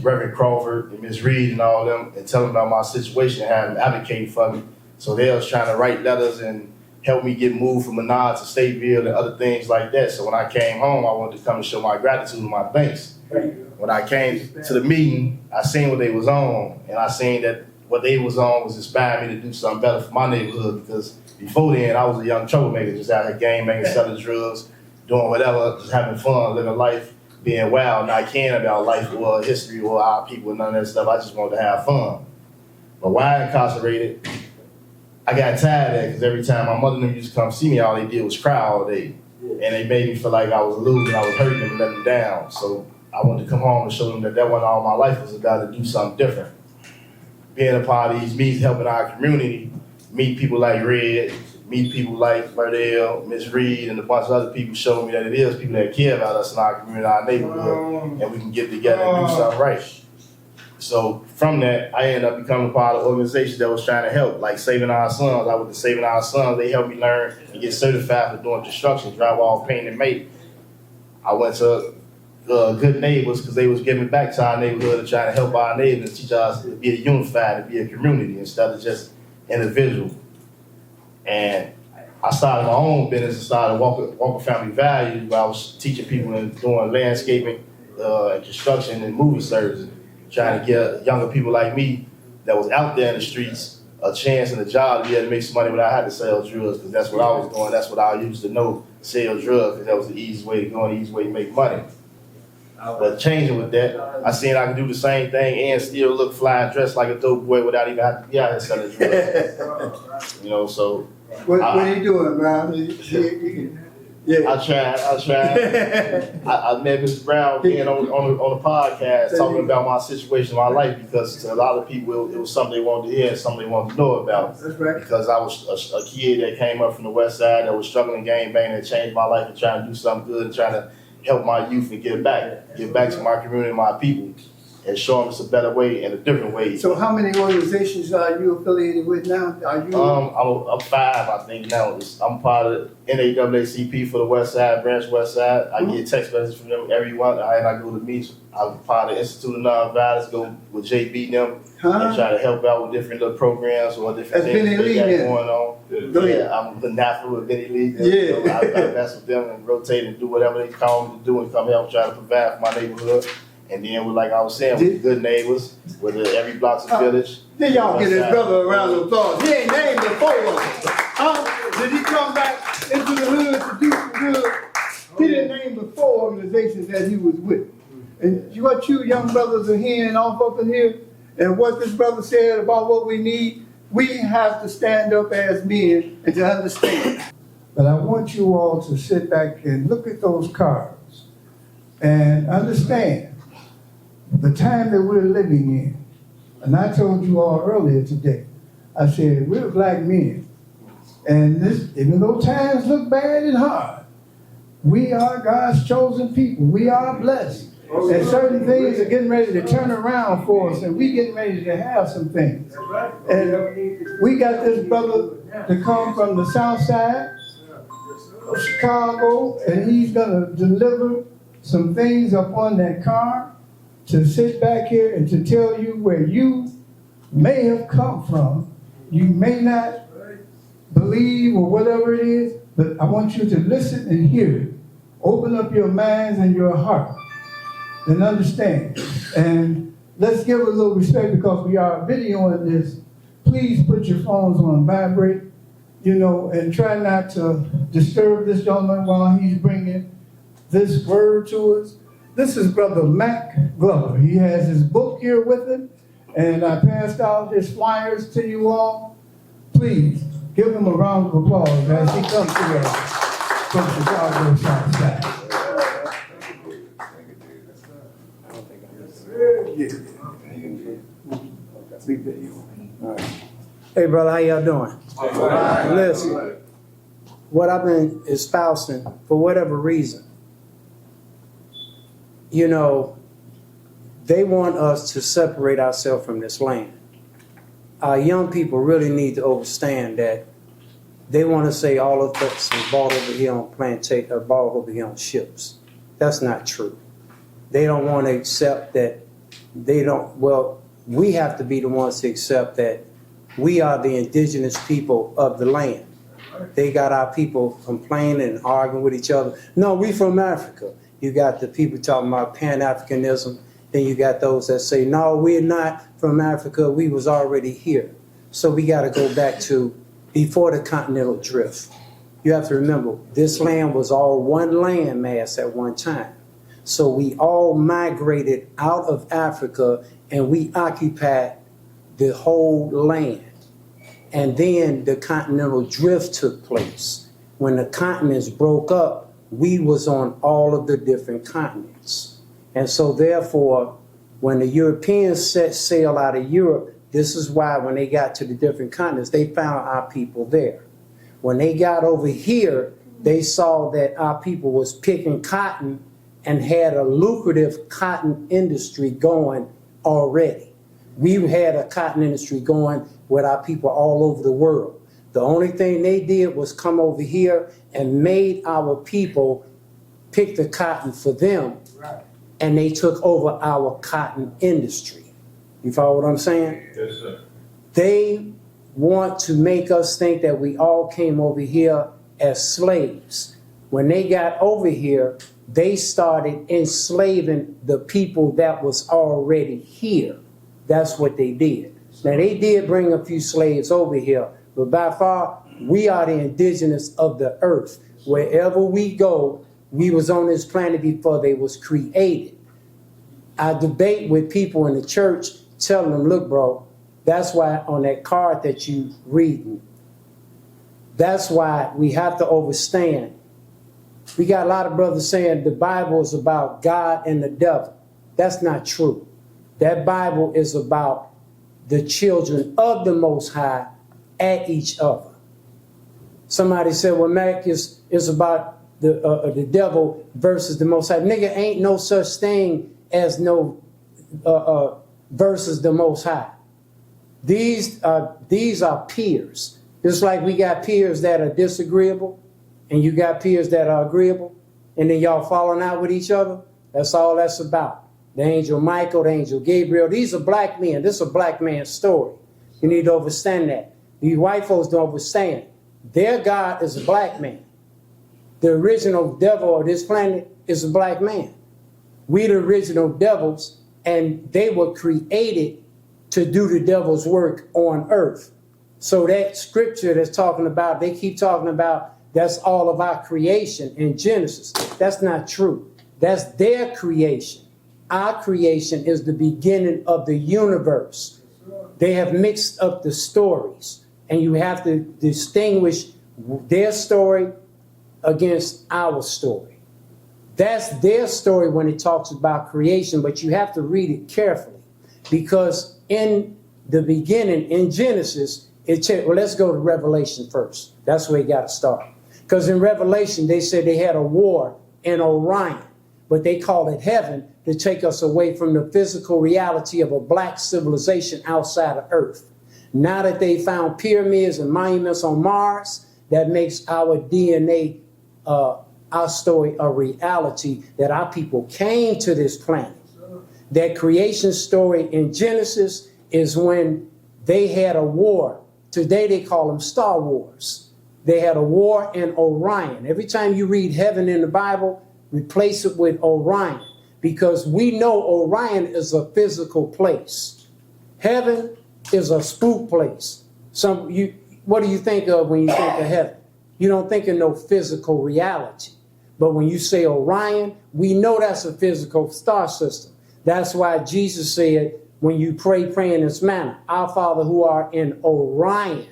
Reverend Crawford and Ms. Reed and all them and tell them about my situation and have them advocate for me. So they was trying to write letters and help me get moved from Menard to Stateville and other things like that. So when I came home, I wanted to come and show my gratitude and my thanks. When I came to the meeting, I seen what they was on, and I seen that what they was on was inspiring me to do something better for my neighborhood, because before then, I was a young troublemaker, just out here gang banging, selling drugs, doing whatever, just having fun, living life, being wild, not caring about life or history or our people and none of that stuff. I just wanted to have fun. But while incarcerated, I got tired of that, because every time my mother and them used to come see me, all they did was cry all day. And they made me feel like I was losing, I was hurting them and letting them down. So I wanted to come home and show them that wasn't all my life, was about to do something different. Being a part of these meetings, helping our community, meet people like Red, meet people like Burdell, Ms. Reed, and a bunch of other people showing me that it is people that care about us in our community, our neighborhood, and we can get together and do something right. So from that, I ended up becoming a part of an organization that was trying to help, like Saving Our Sons. I went to Saving Our Sons. They helped me learn and get certified for doing construction, drywall, paint, and make. I went to Good Neighbors, because they was giving back to our neighborhood and trying to help our neighbors, teach us to be unified, to be a community instead of just individual. And I started my own business and started Walker Family Values, where I was teaching people and doing landscaping and construction and movie services, trying to get younger people like me that was out there in the streets a chance and a job to be able to make some money without having to sell drugs, because that's what I was doing. That's what I used to know, sell drugs, because that was the easiest way to go and the easiest way to make money. But changing with that, I seen I could do the same thing and still look fly and dress like a dope boy without even having to be out here selling drugs. You know, so What are you doing, man? Yeah. I tried. I met Mr. Brown being on the podcast talking about my situation in my life, because to a lot of people it was something they wanted to hear and something they wanted to know about. That's right. Because I was a kid that came up from the west side that was struggling gang banging, and changed my life and trying to do something good and trying to help my youth and give back to my community and my people, and show them it's a better way and a different way. So how many organizations are you affiliated with now? Are you? I'm 5, I think now. I'm part of NAACP for the West Side, Branch West Side. I get text messages from them every month, and I go to meetings. I'm part of the Institute of Nonviolence, go with JB them, and try to help out with different little programs or different That's things Benny they Lee got then. going on. Go ahead. I'm the NAFA with Benny Lee. Yeah. So I mess with them and rotate and do whatever they call me to do and come help try to provide for my neighborhood. And then, like I was saying, with good neighbors, with every block's a village. Then y'all get his brother a round of applause. He ain't named the 4 of them. Did he come back into the hood to do some good? He didn't name the 4 organizations that he was with. And what you young brothers are hearing off up in here, and what this brother said about what we need, we have to stand up as men and to understand. But I want you all to sit back and look at those cards and understand the time that we're living in. And I told you all earlier today, I said, we're black men. And this, even though times look bad and hard, we are God's chosen people. We are blessed. And certain things are getting ready to turn around for us, and we getting ready to have some things. And we got this brother to come from the south side of Chicago, and he's gonna deliver some things up on that car to sit back here and to tell you where you may have come from. You may not believe or whatever it is, but I want you to listen and hear it. Open up your minds and your heart and understand. And let's give a little respect because we are videoing this. Please put your phones on vibrate, and try not to disturb this gentleman while he's bringing this word to us. This is Brother Mac Glover. He has his book here with him, and I passed out his flyers to you all. Please give him a round of applause as he comes to us from Chicago South Side. Hey, brother, how y'all doing? Listen, what I've been espousing, for whatever reason, they want us to separate ourselves from this land. Our young people really need to understand that they want to say all of us are bought over here on plantation or bought over here on ships. That's not true. They don't want to accept that we have to be the ones to accept that we are the indigenous people of the land. They got our people complaining and arguing with each other. No, we from Africa. You got the people talking about Pan-Africanism. Then you got those that say, no, we're not from Africa. We was already here. So we got to go back to before the continental drift. You have to remember, this land was all one land mass at one time. So we all migrated out of Africa and we occupied the whole land. And then the continental drift took place. When the continents broke up, we was on all of the different continents. And so therefore, when the Europeans set sail out of Europe, this is why when they got to the different continents, they found our people there. When they got over here, they saw that our people was picking cotton and had a lucrative cotton industry going already. We had a cotton industry going with our people all over the world. The only thing they did was come over here and made our people pick the cotton for them, and they took over our cotton industry. You follow what I'm saying? Yes, sir. They want to make us think that we all came over here as slaves. When they got over here, they started enslaving the people that was already here. That's what they did. Now, they did bring a few slaves over here, but by far, we are the indigenous of the earth. Wherever we go, we was on this planet before they was created. I debate with people in the church, telling them, look, bro, that's why on that card that you reading, that's why we have to understand. We got a lot of brothers saying the Bible is about God and the devil. That's not true. That Bible is about the children of the Most High at each other. Somebody said, well, Mac is about the devil versus the Most High. Nigga, ain't no such thing as no versus the Most High. These are peers. Just like we got peers that are disagreeable, and you got peers that are agreeable, and then y'all falling out with each other. That's all that's about. The angel Michael, the angel Gabriel. These are black men. This is a black man's story. You need to understand that. These white folks don't understand it. Their God is a black man. The original devil of this planet is a black man. We the original devils, and they were created to do the devil's work on earth. So that scripture that's talking about, they keep talking about, that's all of our creation in Genesis. That's not true. That's their creation. Our creation is the beginning of the universe. They have mixed up the stories, and you have to distinguish their story against our story. That's their story when it talks about creation, but you have to read it carefully, because in the beginning, in Genesis, well, let's go to Revelation first. That's where you got to start. Because in Revelation, they said they had a war in Orion, but they call it heaven to take us away from the physical reality of a black civilization outside of Earth. Now that they found pyramids and monuments on Mars, that makes our DNA, our story, a reality, that our people came to this planet. That creation story in Genesis is when they had a war. Today they call them Star Wars. They had a war in Orion. Every time you read heaven in the Bible, replace it with Orion, because we know Orion is a physical place. Heaven is a spook place. What do you think of when you think of heaven? You don't think of no physical reality. But when you say Orion, we know that's a physical star system. That's why Jesus said, when you pray in this manner, Our Father who art in Orion,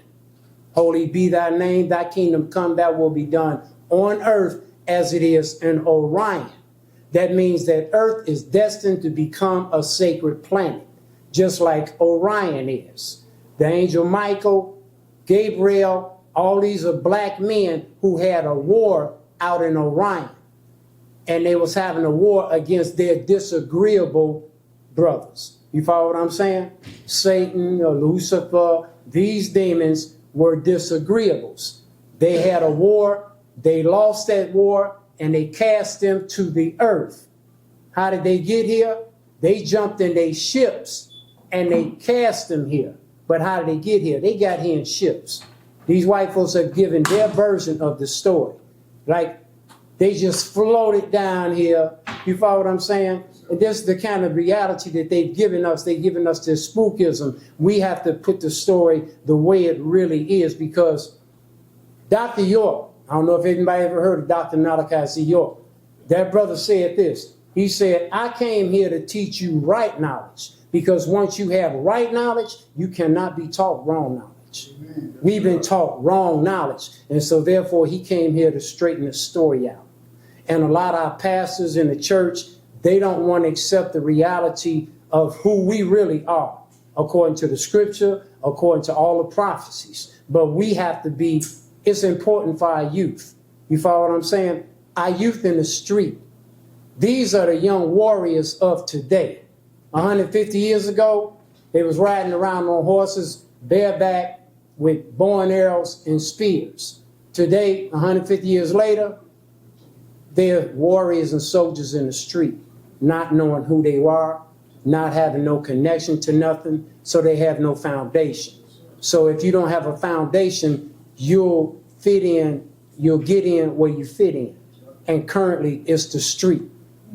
holy be thy name, thy kingdom come, that will be done on earth as it is in Orion. That means that earth is destined to become a sacred planet, just like Orion is. The angel Michael, Gabriel, all these are black men who had a war out in Orion. And they was having a war against their disagreeable brothers. You follow what I'm saying? Satan or Lucifer, these demons were disagreeables. They had a war, they lost that war, and they cast them to the earth. How did they get here? They jumped in their ships and they cast them here. But how did they get here? They got here in ships. These white folks have given their version of the story. Like, they just floated down here. You follow what I'm saying? And this is the kind of reality that they've given us. They've given us this spookism. We have to put the story the way it really is, because Dr. York, I don't know if anybody ever heard of Dr. Malachi Z. York. That brother said this. He said, I came here to teach you right knowledge, because once you have right knowledge, you cannot be taught wrong knowledge. Amen. We've been taught wrong knowledge. And so therefore he came here to straighten the story out. And a lot of our pastors in the church, they don't want to accept the reality of who we really are, according to the scripture, according to all the prophecies. But we have to be, it's important for our youth. You follow what I'm saying? Our youth in the street. These are the young warriors of today. 150 years ago, they was riding around on horses, bareback, with bow and arrows and spears. Today, 150 years later, they're warriors and soldiers in the street, not knowing who they are, not having no connection to nothing, so they have no foundation. So if you don't have a foundation, you'll fit in, you'll get in where you fit in. And currently, it's the street.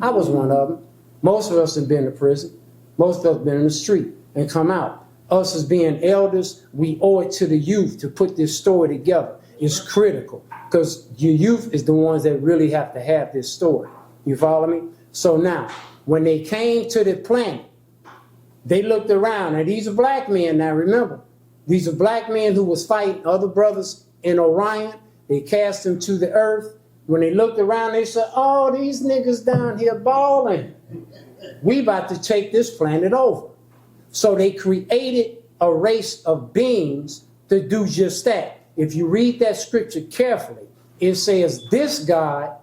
I was one of them. Most of us have been to prison. Most of us have been in the street and come out. Us as being elders, we owe it to the youth to put this story together. It's critical, because your youth is the ones that really have to have this story. You follow me? So now, when they came to the planet, they looked around, and these are black men now, remember. These are black men who was fighting other brothers in Orion. They cast them to the earth. When they looked around, they said, oh, these niggas down here balling. We about to take this planet over. So they created a race of beings to do just that. If you read that scripture carefully, it says this God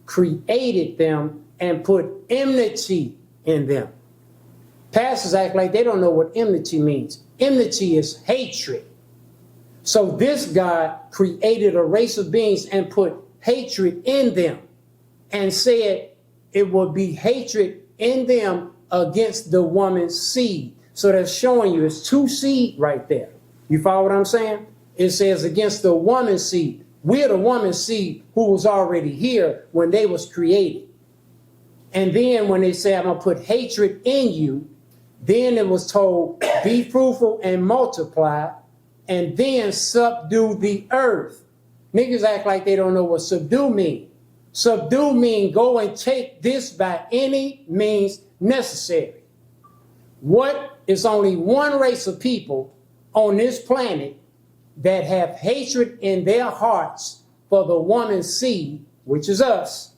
created them and put enmity in them. Pastors act like they don't know what enmity means. Enmity is hatred. So this God created a race of beings and put hatred in them and said it will be hatred in them against the woman's seed. So that's showing you it's two seed right there. You follow what I'm saying? It says against the woman's seed. We're the woman's seed who was already here when they was created. And then when they say, I'm going to put hatred in you, then it was told, be fruitful and multiply, and then subdue the earth. Niggas act like they don't know what subdue mean. Subdue mean go and take this by any means necessary. What is only one race of people on this planet that have hatred in their hearts for the woman's seed, which is us,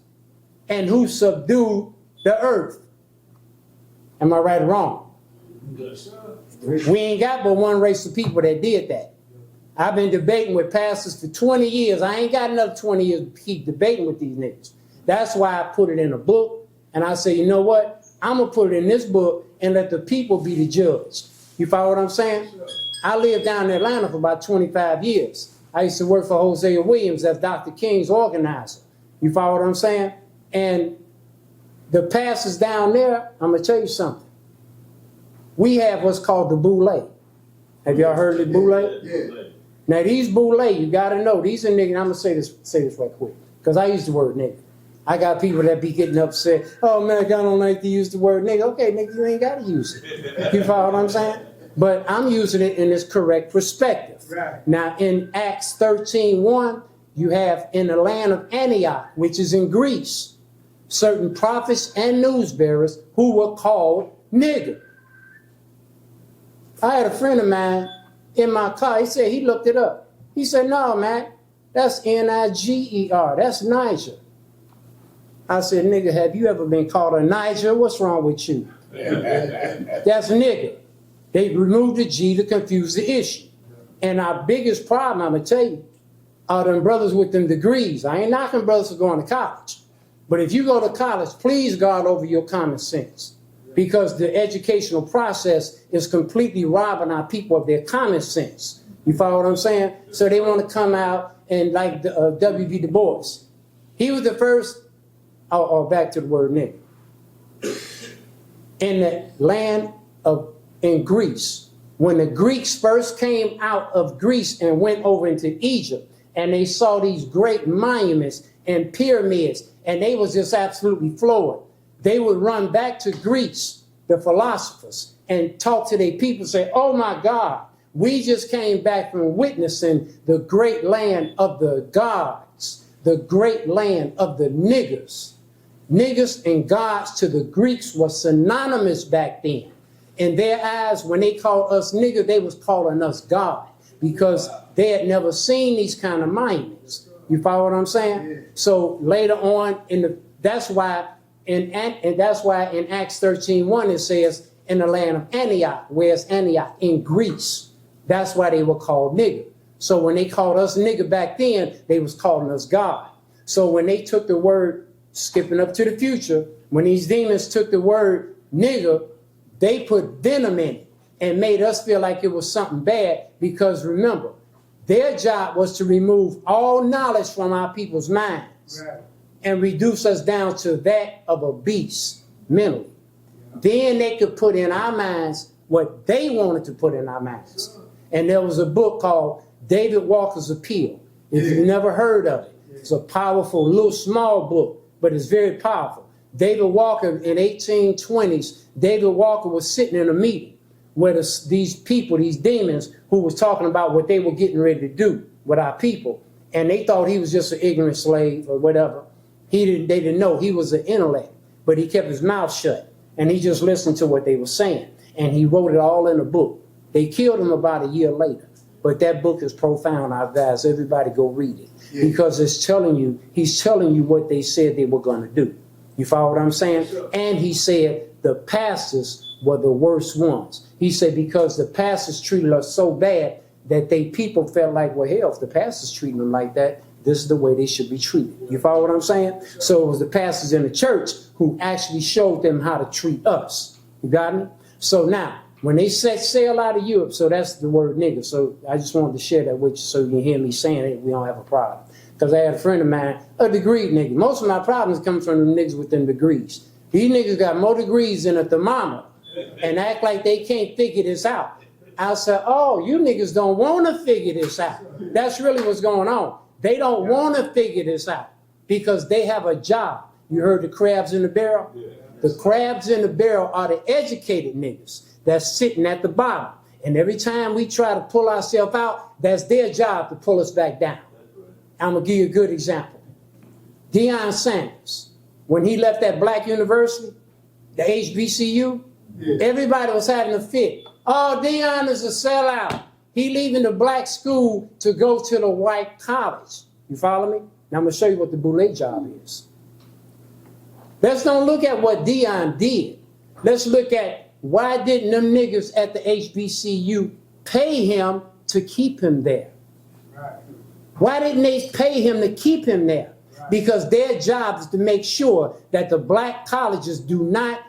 and who subdue the earth? Am I right or wrong? We ain't got but one race of people that did that. I've been debating with pastors for 20 years. I ain't got another 20 years to keep debating with these niggas. That's why I put it in a book, and I say, you know what? I'm going to put it in this book and let the people be the judge. You follow what I'm saying? I lived down in Atlanta for about 25 years. I used to work for Hosea Williams as Dr. King's organizer. You follow what I'm saying? And the pastors down there, I'm going to tell you something. We have what's called the boule. Have y'all heard of the boule? Yeah. Now these boule, you got to know, these are niggas, I'm going to say this right quick, because I use the word nigga. I got people that be getting upset. Oh man, I don't like to use the word nigga. Okay, nigga, you ain't got to use it. You follow what I'm saying? But I'm using it in its correct perspective. Right. Now in Acts 13:1, you have in the land of Antioch, which is in Greece, certain prophets and news bearers who were called nigger. I had a friend of mine in my car. He said he looked it up. He said, no, man, that's Niger. That's Niger. I said, nigga, have you ever been called a Niger? What's wrong with you? That's nigga. They removed the G to confuse the issue. And our biggest problem, I'm going to tell you, are them brothers with them degrees. I ain't knocking brothers for going to college. But if you go to college, please guard over your common sense. Because the educational process is completely robbing our people of their common sense. You follow what I'm saying? So they want to come out and like W.B. Du Bois. He was the first, back to the word nigga. In the land in Greece, when the Greeks first came out of Greece and went over into Egypt, and they saw these great monuments and pyramids, and they was just absolutely floored. They would run back to Greece, the philosophers, and talk to their people, say, oh my God, we just came back from witnessing the great land of the gods, the great land of the niggers. Niggers and gods to the Greeks were synonymous back then. In their eyes, when they called us nigger, they was calling us God, because they had never seen these kind of monuments. You follow what I'm saying? Yeah. So later on, that's why in Acts 13:1 it says in the land of Antioch. Where's Antioch? In Greece. That's why they were called nigger. So when they called us nigger back then, they was calling us God. So when they took the word, skipping up to the future, when these demons took the word nigger, they put venom in it and made us feel like it was something bad, because remember, their job was to remove all knowledge from our people's minds. Right. And reduce us down to that of a beast mentally. Yeah. Then they could put in our minds what they wanted to put in our minds. Sure. And there was a book called David Walker's Appeal. If you've never heard of it, it's a powerful, little small book, but it's very powerful. David Walker in 1820s, David Walker was sitting in a meeting where these people, these demons, who was talking about what they were getting ready to do with our people. And they thought he was just an ignorant slave or whatever. They didn't know he was an intellect, but he kept his mouth shut and he just listened to what they were saying. And he wrote it all in a book. They killed him about a year later, but that book is profound. I advise everybody go read it, because he's telling you what they said they were going to do. You follow what I'm saying? Sure. And he said the pastors were the worst ones. He said because the pastors treated us so bad that people felt like, well, hell, if the pastors treating them like that, this is the way they should be treated. You follow what I'm saying? So it was the pastors in the church who actually showed them how to treat us. You got me? So now, when they sail out of Europe, so that's the word nigga. So I just wanted to share that with you so you can hear me saying it. We don't have a problem. Because I had a friend of mine, a degreed nigga. Most of my problems come from the niggas with them degrees. These niggas got more degrees than a thermometer and act like they can't figure this out. I said, oh, you niggas don't want to figure this out. That's really what's going on. They don't want to figure this out because they have a job. You heard the crabs in the barrel? The crabs in the barrel are the educated niggas that's sitting at the bottom. And every time we try to pull ourselves out, that's their job to pull us back down. I'm going to give you a good example. Deion Sanders, when he left that black university, the HBCU, everybody was having a fit. Oh, Deion is a sellout. He leaving the black school to go to the white college. You follow me? Now I'm going to show you what the Boulay job is. Let's don't look at what Deion did. Let's look at why didn't them niggas at the HBCU pay him to keep him there? Why didn't they pay him to keep him there? Because their job is to make sure that the black colleges do not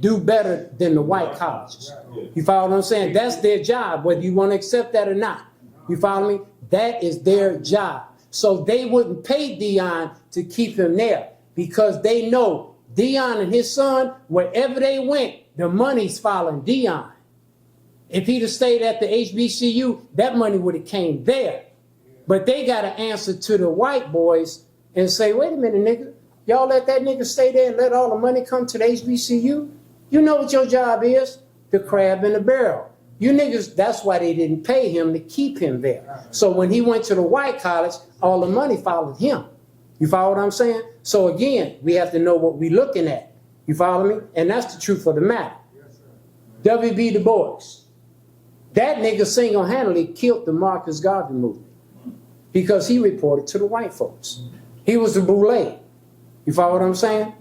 do better than the white colleges. You follow what I'm saying? That's their job, whether you want to accept that or not. You follow me? That is their job. So they wouldn't pay Deion to keep him there because they know Deion and his son, wherever they went, the money's following Deion. If he'd have stayed at the HBCU, that money would have came there. But they got to answer to the white boys and say, wait a minute, nigga. Y'all let that nigga stay there and let all the money come to the HBCU? You know what your job is? The crab in the barrel. You niggas, that's why they didn't pay him to keep him there. So when he went to the white college, all the money followed him. You follow what I'm saying? So again, we have to know what we're looking at. You follow me? And that's the truth of the matter. W.B. Du Bois. That nigga single-handedly killed the Marcus Garvey movement because he reported to the white folks. He was the Boulay. You follow what I'm saying?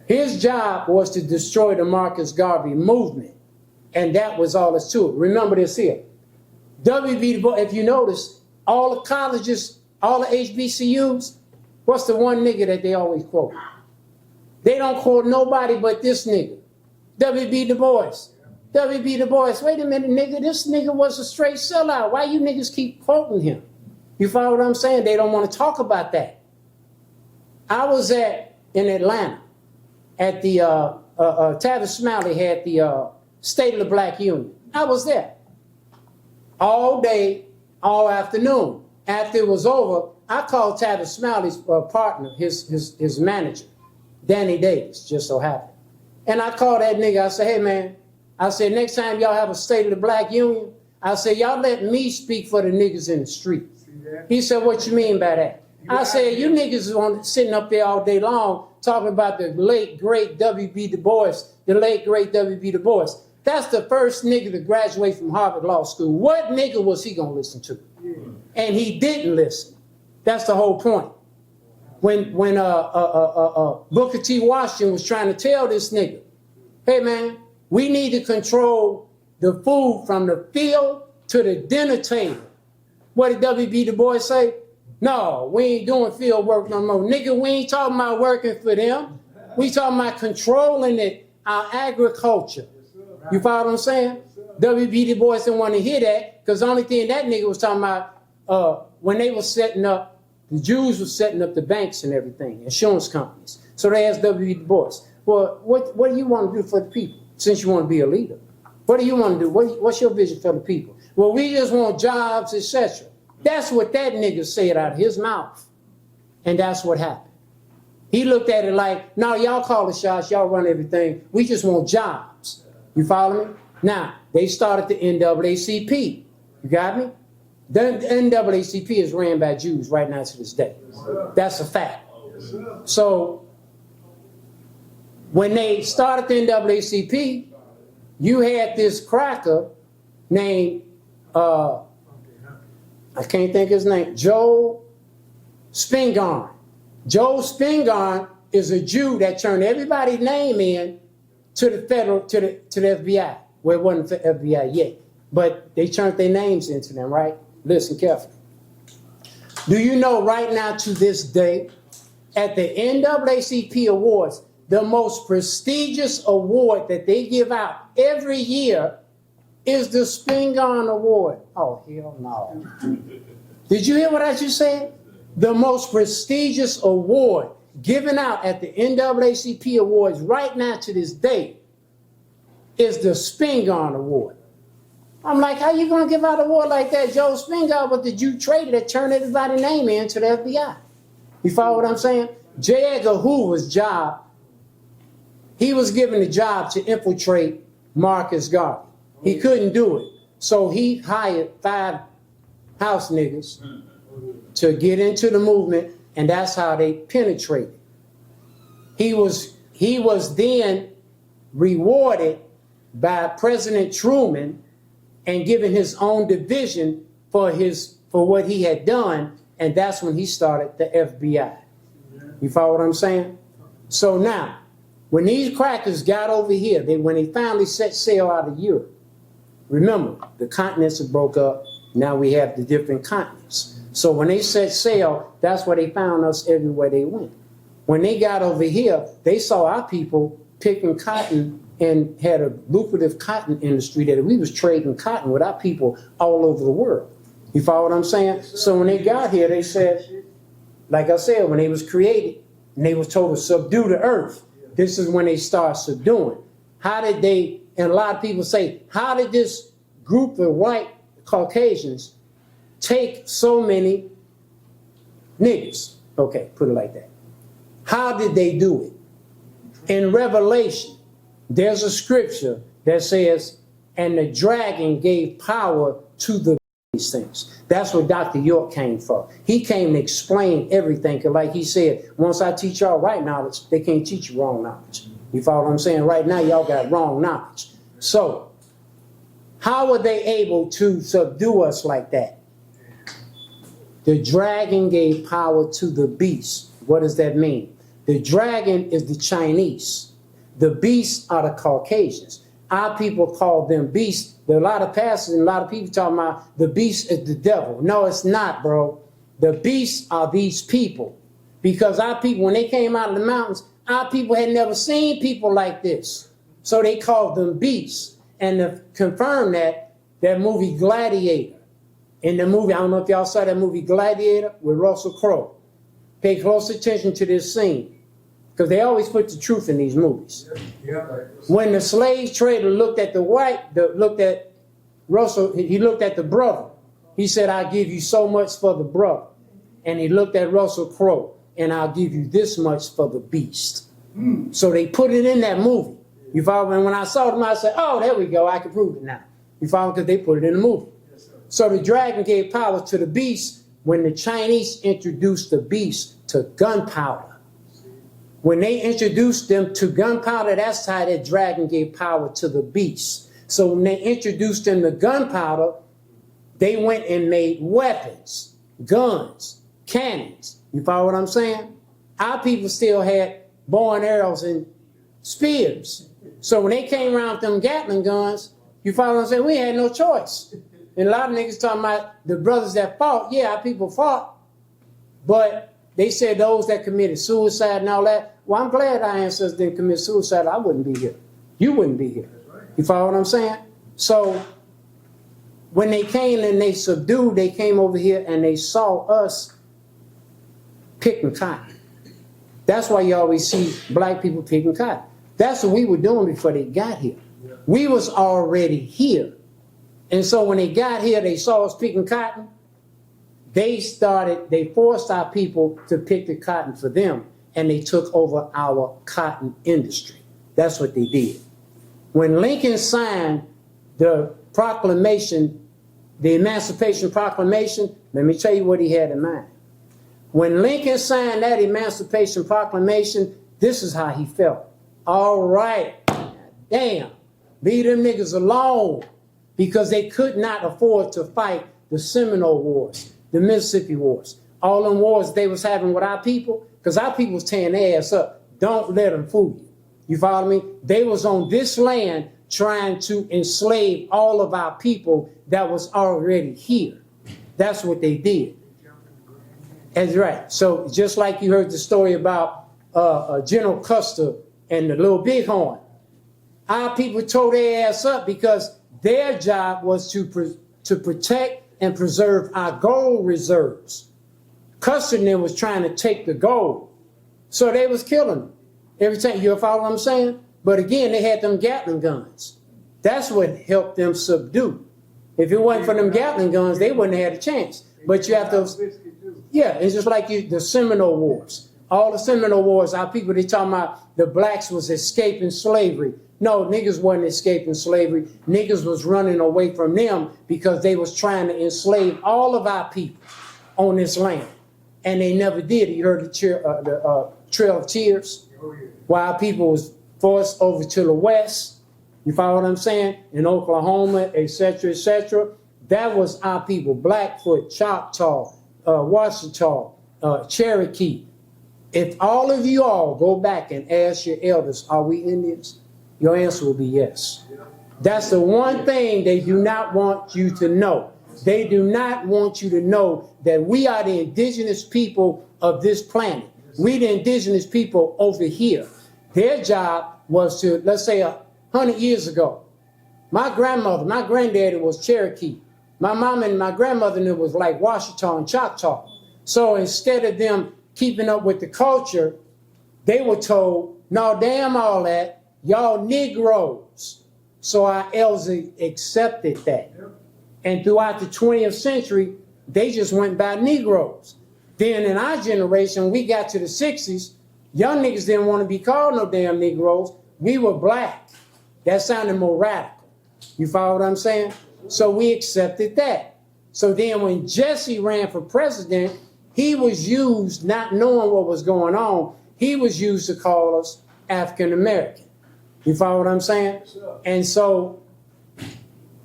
His job was to destroy the Marcus Garvey movement. And that was all that's to it. Remember this here. W.B. Du Bois, if you notice, all the colleges, all the HBCUs, what's the one nigga that they always quote? They don't quote nobody but this nigga. W.B. Du Bois. W.B. Du Bois, wait a minute, nigga, this nigga was a straight sellout. Why you niggas keep quoting him? You follow what I'm saying? They don't want to talk about that. I was in Atlanta at the, Tavis Smiley had the State of the Black Union. I was there all day, all afternoon. After it was over, I called Tavis Smiley's partner, his manager, Danny Davis, just so happened. And I called that nigga, I said, hey man, I said, next time y'all have a State of the Black Union, I said, y'all let me speak for the niggas in the street. He said, what you mean by that? I said, you niggas sitting up there all day long talking about the late, great W.B. Du Bois, the late, great W.B. Du Bois. That's the first nigga to graduate from Harvard Law School. What nigga was he going to listen to? And he didn't listen. That's the whole point. When Booker T. Washington was trying to tell this nigga, hey man, we need to control the food from the field to the dinner table. What did W.B. Du Bois say? No, we ain't doing field work no more. Nigga, we ain't talking about working for them. We talking about controlling it, our agriculture. You follow what I'm saying? W.B. Du Bois didn't want to hear that because the only thing that nigga was talking about when they were setting up, the Jews were setting up the banks and everything, insurance companies. So they asked W.B. Du Bois, well, what do you want to do for the people since you want to be a leader? What do you want to do? What's your vision for the people? Well, we just want jobs, etc. That's what that nigga said out of his mouth. And that's what happened. He looked at it like, no, y'all call the shots, y'all run everything. We just want jobs. You follow me? Now, they started the NAACP. You got me? The NAACP is ran by Jews right now to this day. That's a fact. So, when they started the NAACP, you had this cracker named, I can't think of his name, Joe Spingarn. Joe Spingarn is a Jew that turned everybody's name in to the FBI. Well, it wasn't the FBI yet, but they turned their names into them, right? Listen carefully. Do you know right now to this day, at the NAACP Awards, the most prestigious award that they give out every year is the Spingarn Award? Oh, hell no. Did you hear what I just said? The most prestigious award given out at the NAACP Awards right now to this day is the Spingarn Award. I'm like, how you gonna give out an award like that? Joe Spingarn was the Jew trader that turned everybody's name in to the FBI. You follow what I'm saying? J. Edgar Hoover's job, he was given the job to infiltrate Marcus Garvey. He couldn't do it. So he hired 5 house niggas to get into the movement, and that's how they penetrated. He was then rewarded by President Truman and given his own division for what he had done, and that's when he started the FBI. You follow what I'm saying? So now, when these crackers got over here, when they finally set sail out of Europe, remember, the continents have broke up, now we have the different continents. So when they set sail, that's where they found us everywhere they went. When they got over here, they saw our people picking cotton and had a lucrative cotton industry that we was trading cotton with our people all over the world. You follow what I'm saying? So when they got here, they said, like I said, when they was created and they was told to subdue the earth, this is when they start subduing. How did they, and a lot of people say, how did this group of white Caucasians take so many niggas? Okay, put it like that. How did they do it? In Revelation, there's a scripture that says, and the dragon gave power to these things. That's where Dr. York came from. He came to explain everything. Cause like he said, once I teach y'all right knowledge, they can't teach you wrong knowledge. You follow what I'm saying? Right now, y'all got wrong knowledge. So, how were they able to subdue us like that? The dragon gave power to the beast. What does that mean? The dragon is the Chinese. The beasts are the Caucasians. Our people call them beasts. There are a lot of pastors and a lot of people talking about the beast is the devil. No, it's not, bro. The beasts are these people. Because our people, when they came out of the mountains, our people had never seen people like this. So they called them beasts. And to confirm that movie Gladiator, in the movie, I don't know if y'all saw that movie Gladiator with Russell Crowe. Pay close attention to this scene. Because they always put the truth in these movies. When the slave trader looked at looked at Russell, he looked at the brother. He said, I'll give you so much for the brother. And he looked at Russell Crowe, and I'll give you this much for the beast. So they put it in that movie. You follow? And when I saw them, I said, oh, there we go. I can prove it now. You follow? Because they put it in the movie. So the dragon gave power to the beast when the Chinese introduced the beast to gunpowder. When they introduced them to gunpowder, that's how that dragon gave power to the beast. So when they introduced them to gunpowder, they went and made weapons, guns, cannons. You follow what I'm saying? Our people still had bow and arrows and spears. So when they came around with them Gatling guns, you follow what I'm saying? We had no choice. And a lot of niggas talking about the brothers that fought. Yeah, our people fought, but they said those that committed suicide and all that. Well, I'm glad our ancestors didn't commit suicide. I wouldn't be here. You wouldn't be here. You follow what I'm saying? So when they came and they subdued, they came over here and they saw us picking cotton. That's why you always see black people picking cotton. That's what we were doing before they got here. We was already here. And so when they got here, they saw us picking cotton. They forced our people to pick the cotton for them, and they took over our cotton industry. That's what they did. When Lincoln signed the proclamation, the Emancipation Proclamation, let me tell you what he had in mind. When Lincoln signed that Emancipation Proclamation, this is how he felt. All right, damn, leave them niggas alone, because they could not afford to fight the Seminole Wars, the Mississippi Wars, all them wars they was having with our people, because our people was tearing their ass up. Don't let them fool you. You follow me? They was on this land trying to enslave all of our people that was already here. That's what they did. That's right. So just like you heard the story about General Custer and the Little Bighorn, our people tore their ass up because their job was to protect and preserve our gold reserves. Custer and them was trying to take the gold, so they was killing them every time. You follow what I'm saying? But again, they had them Gatling guns. That's what helped them subdue. If it wasn't for them Gatling guns, they wouldn't have had a chance. But you have those. Yeah, it's just like the Seminole Wars. All the Seminole Wars, our people, they talking about the blacks was escaping slavery. No, niggas wasn't escaping slavery. Niggas was running away from them because they was trying to enslave all of our people on this land. And they never did. You heard the Trail of Tears, while our people was forced over to the west. You follow what I'm saying? In Oklahoma, et cetera, et cetera. That was our people. Blackfoot, Choctaw, Washita, Cherokee. If all of you all go back and ask your elders, are we Indians? Your answer will be yes. That's the one thing they do not want you to know. They do not want you to know that we are the indigenous people of this planet. We the indigenous people over here. Their job was to, let's say 100 years ago, my granddaddy was Cherokee. My mom and my grandmother knew was like Washita and Choctaw. So instead of them keeping up with the culture, they were told, no, damn all that, y'all Negroes. So our elders accepted that. And throughout the 20th century, they just went by Negroes. Then in our generation, we got to the 60s, young niggas didn't want to be called no damn Negroes. We were black. That sounded more radical. You follow what I'm saying? So we accepted that. So then when Jesse ran for president, he was used, not knowing what was going on, he was used to call us African American. You follow what I'm saying? And so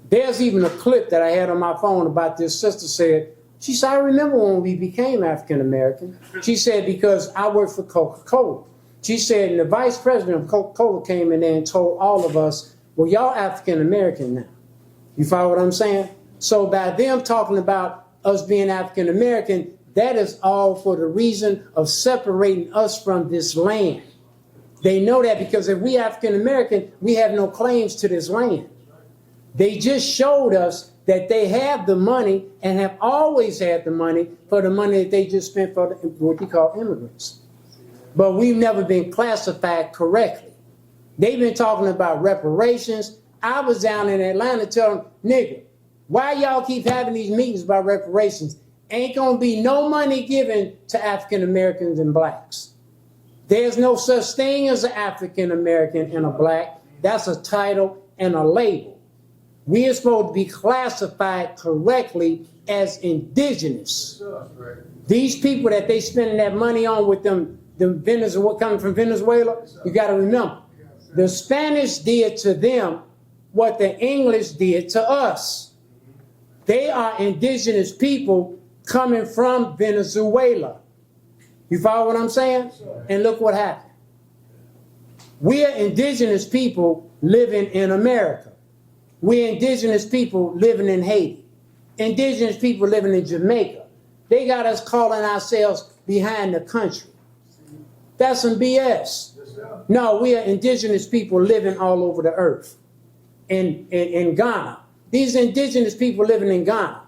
there's even a clip that I had on my phone about this sister said, she said, I remember when we became African American. She said, because I worked for Coca-Cola. She said, and the vice president of Coca-Cola came in there and told all of us, well, y'all African American now. You follow what I'm saying? So by them talking about us being African American, that is all for the reason of separating us from this land. They know that because if we African American, we have no claims to this land. They just showed us that they have the money and have always had the money for the money that they just spent for what they call immigrants. But we've never been classified correctly. They've been talking about reparations. I was down in Atlanta telling them, nigga, why y'all keep having these meetings about reparations? Ain't gonna be no money given to African Americans and blacks. There's no such thing as an African American and a black. That's a title and a label. We are supposed to be classified correctly as indigenous. These people that they spending that money on with them Venezuela, coming from Venezuela, you gotta remember, the Spanish did to them what the English did to us. They are indigenous people coming from Venezuela. You follow what I'm saying? And look what happened. We are indigenous people living in America. We're indigenous people living in Haiti. Indigenous people living in Jamaica. They got us calling ourselves behind the country. That's some BS. No, we are indigenous people living all over the earth. In Ghana. These indigenous people living in Ghana.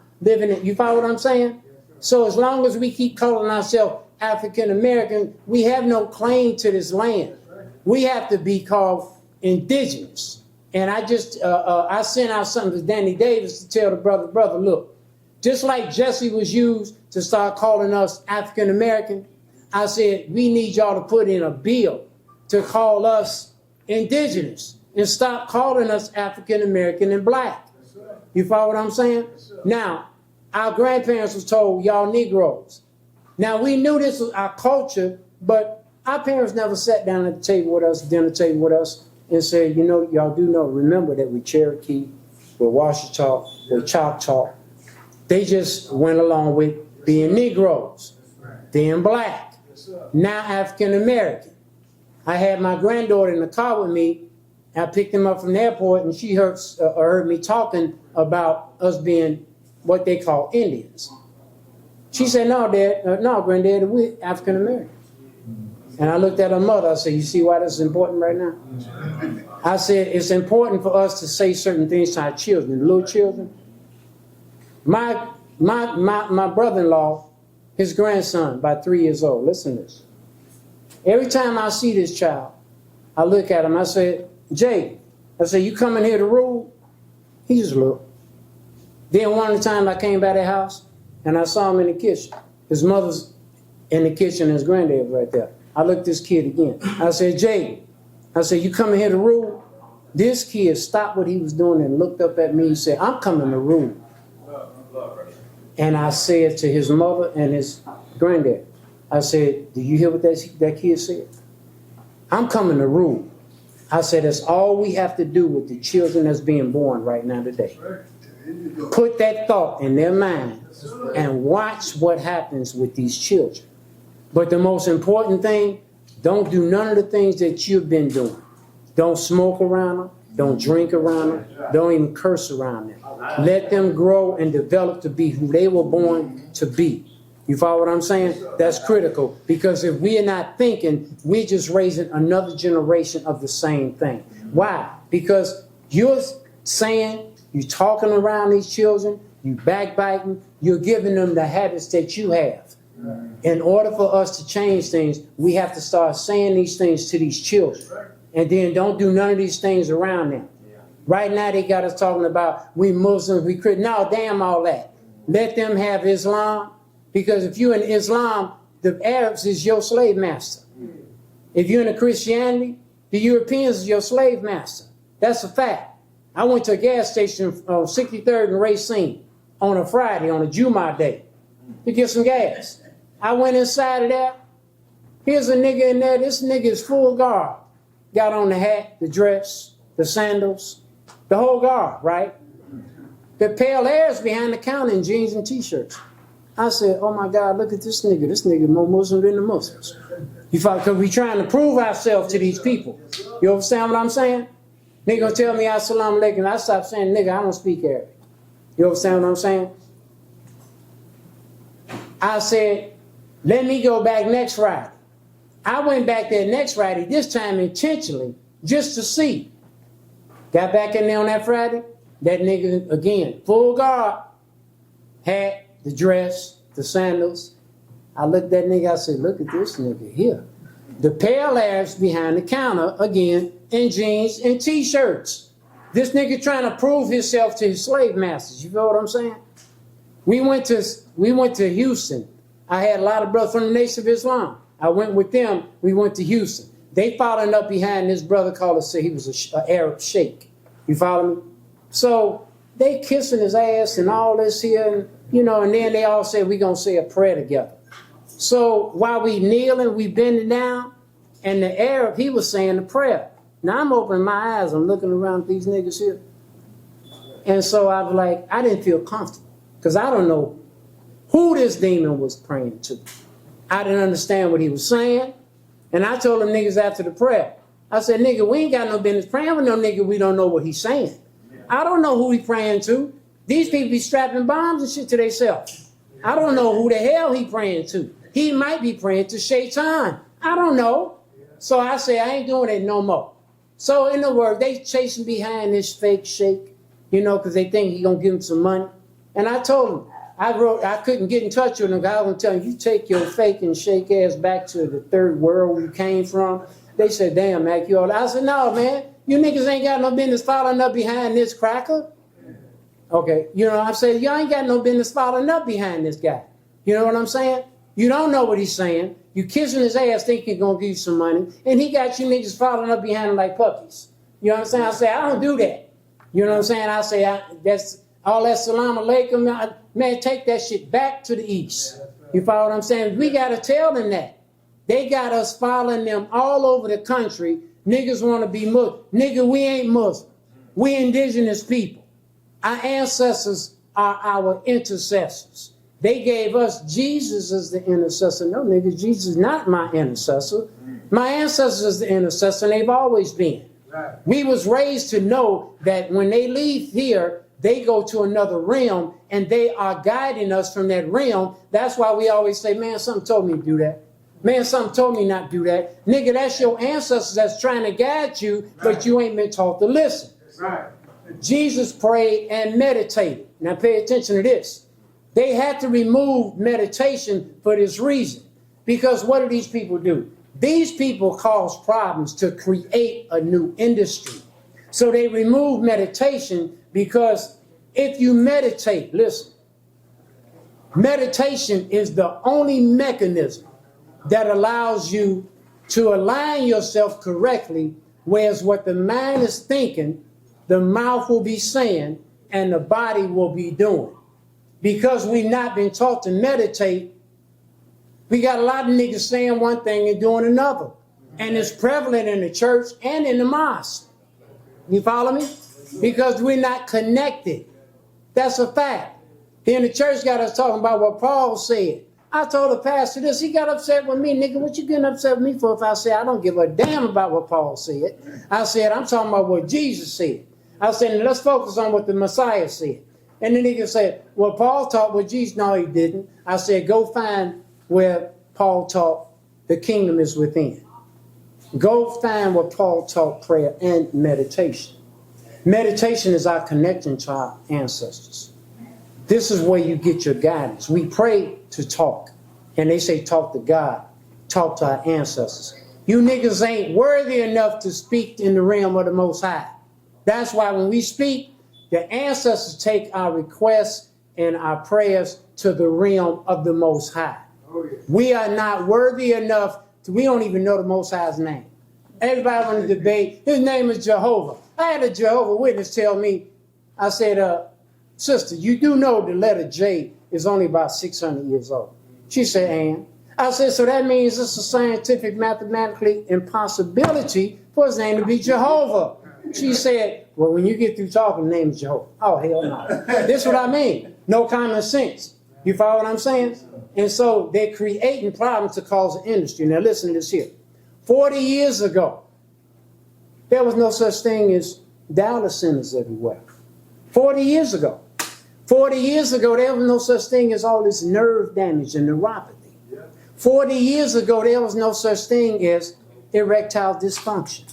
You follow what I'm saying? So as long as we keep calling ourselves African American, we have no claim to this land. We have to be called indigenous. And I just, I sent out something to Danny Davis to tell the brother, look, just like Jesse was used to start calling us African American, I said, we need y'all to put in a bill to call us indigenous and stop calling us African American and black. You follow what I'm saying? Now, our grandparents was told, y'all Negroes. Now, we knew this was our culture, but our parents never sat down at the table with us, dinner table with us, and said, you know, y'all do know, remember that we Cherokee, we're Washita, we're Choctaw. They just went along with being Negroes, being black, now African American. I had my granddaughter in the car with me. I picked him up from the airport, and she heard me talking about us being what they call Indians. She said, no, Dad, no, Granddad, we're African American. And I looked at her mother, I said, you see why this is important right now? I said, it's important for us to say certain things to our children, little children. My brother-in-law, his grandson, about 3 years old, listen to this. Every time I see this child, I look at him, I said, Jay, I said, you coming here to rule? He just looked. Then one of the times I came by the house and I saw him in the kitchen. His mother's in the kitchen and his granddad was right there. I looked at this kid again. I said, Jay, I said, you coming here to rule? This kid stopped what he was doing and looked up at me and said, I'm coming to rule. And I said to his mother and his granddad, I said, do you hear what that kid said? I'm coming to rule. I said, that's all we have to do with the children that's being born right now today. Put that thought in their mind and watch what happens with these children. But the most important thing, don't do none of the things that you've been doing. Don't smoke around them. Don't drink around them. Don't even curse around them. Let them grow and develop to be who they were born to be. You follow what I'm saying? That's critical, because if we are not thinking, we're just raising another generation of the same thing. Why? Because you're saying, you're talking around these children, you backbiting, you're giving them the habits that you have. In order for us to change things, we have to start saying these things to these children. And then don't do none of these things around them. Right now they got us talking about we Muslims, we Christians. No, damn all that. Let them have Islam, because if you're in Islam, the Arabs is your slave master. If you're in a Christianity, the Europeans is your slave master. That's a fact. I went to a gas station on 63rd and Racine on a Friday, on a Jumu'ah day, to get some gas. I went inside of there. Here's a nigga in there. This nigga is full garb. Got on the hat, the dress, the sandals, the whole garb, right? The pale hairs behind the counter in jeans and t-shirts. I said, oh my God, look at this nigga. This nigga more Muslim than the Muslims. You follow? Because we trying to prove ourselves to these people. You understand what I'm saying? Nigga gonna tell me assalamu alaikum. I stop saying nigga, I don't speak Arabic. You understand what I'm saying? I said, let me go back next Friday. I went back there next Friday, this time intentionally, just to see. Got back in there on that Friday, that nigga, again, full guard, hat, the dress, the sandals. I looked at that nigga, I said, look at this nigga here. The pale Arabs behind the counter, again, in jeans and t-shirts. This nigga trying to prove himself to his slave masters. You feel what I'm saying? We went to Houston. I had a lot of brothers from the Nation of Islam. I went with them. We went to Houston. They followed up behind this brother called us, said he was an Arab sheikh. You follow me? So they kissing his ass and all this here, and, you know, and then they all said, we gonna say a prayer together. So while we kneeling, we bending down, and the Arab, he was saying the prayer. Now I'm opening my eyes, I'm looking around at these niggas here. And so I was like, I didn't feel comfortable, because I don't know who this demon was praying to. I didn't understand what he was saying. And I told them niggas after the prayer, I said, nigga, we ain't got no business praying with no nigga we don't know what he's saying. I don't know who he praying to. These people be strapping bombs and shit to themselves. I don't know who the hell he praying to. He might be praying to Shaitan. I don't know. So I say, I ain't doing it no more. So in other words, they chasing behind this fake sheikh, you know, because they think he gonna give them some money. And I told them, I couldn't get in touch with them. I was telling them, you take your fake and shake ass back to the third world you came from. They said, damn, Mac, you all. I said, no, man, you niggas ain't got no business following up behind this cracker. Okay, you know what I'm saying? Y'all ain't got no business following up behind this guy. You know what I'm saying? You don't know what he's saying. You kissing his ass thinking he's going to give you some money. And he got you niggas following up behind him like puppies. You know what I'm saying? I say, I don't do that. You know what I'm saying? I say, that's all that salam alaikum. Man, take that shit back to the east. You follow what I'm saying? We got to tell them that. They got us following them all over the country. Niggas want to be Muslim. Nigga, we ain't Muslim. We indigenous people. Our ancestors are our intercessors. They gave us Jesus as the intercessor. No, nigga, Jesus is not my intercessor. My ancestors is the intercessor, and they've always been. We was raised to know that when they leave here, they go to another realm and they are guiding us from that realm. That's why we always say, man, something told me to do that. Man, something told me not to do that. Nigga, that's your ancestors that's trying to guide you, but you ain't been taught to listen. Right. Jesus prayed and meditated. Now pay attention to this. They had to remove meditation for this reason. Because what do these people do? These people cause problems to create a new industry. So they remove meditation because if you meditate, listen, meditation is the only mechanism that allows you to align yourself correctly, whereas what the mind is thinking, the mouth will be saying, and the body will be doing. Because we've not been taught to meditate, we got a lot of niggas saying one thing and doing another. And it's prevalent in the church and in the mosque. You follow me? Because we're not connected. That's a fact. Then the church got us talking about what Paul said. I told the pastor this, he got upset with me. Nigga, what you getting upset with me for if I say I don't give a damn about what Paul said? I said, I'm talking about what Jesus said. I said, let's focus on what the Messiah said. And the nigga said, well, Paul taught what Jesus, no, he didn't. I said, go find where Paul taught the kingdom is within. Go find where Paul taught prayer and meditation. Meditation is our connection to our ancestors. This is where you get your guidance. We pray to talk. And they say talk to God, talk to our ancestors. You niggas ain't worthy enough to speak in the realm of the Most High. That's why when we speak, the ancestors take our requests and our prayers to the realm of the Most High. Oh, yeah. We are not worthy enough we don't even know the Most High's name. Everybody want to debate, his name is Jehovah. I had a Jehovah Witness tell me, I said, sister, you do know the letter J is only about 600 years old. She said, and? I said, so that means it's a scientific, mathematically impossibility for his name to be Jehovah. She said, well, when you get through talking, the name is Jehovah. Oh, hell no. This is what I mean. No common sense. You follow what I'm saying? And so they're creating problems to cause an industry. Now listen to this here. 40 years ago, there was no such thing as dialysis centers everywhere. 40 years ago. 40 years ago, there was no such thing as all this nerve damage and neuropathy. 40 years ago, there was no such thing as erectile dysfunction.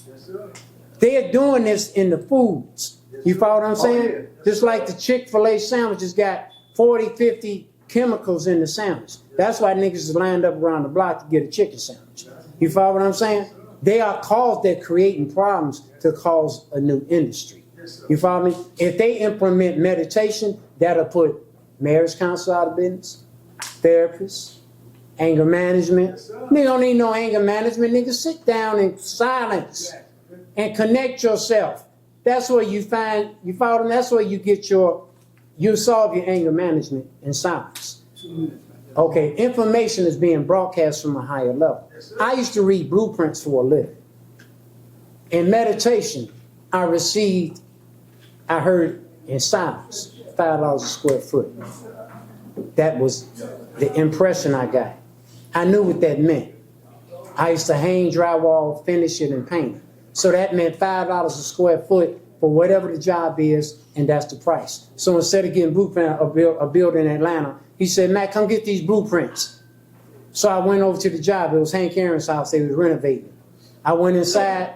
They're doing this in the foods. You follow what I'm saying? Just like the Chick-fil-A sandwiches got 40, 50 chemicals in the sandwich. That's why niggas is lined up around the block to get a chicken sandwich. You follow what I'm saying? They're creating problems to cause a new industry. You follow me? If they implement meditation, that'll put marriage counsel out of business, therapists, anger management. Nigga don't need no anger management. Nigga, sit down in silence and connect yourself. That's where you find, you follow me? That's where you get you solve your anger management in silence. Okay, information is being broadcast from a higher level. I used to read blueprints for a living. In meditation, I heard in silence, $5 a square foot. That was the impression I got. I knew what that meant. I used to hang drywall, finish it, and paint it. So that meant $5 a square foot for whatever the job is, and that's the price. So instead of getting blueprint a building in Atlanta, he said, Matt, come get these blueprints. So I went over to the job. It was Hank Aaron's house. They was renovating. I went inside.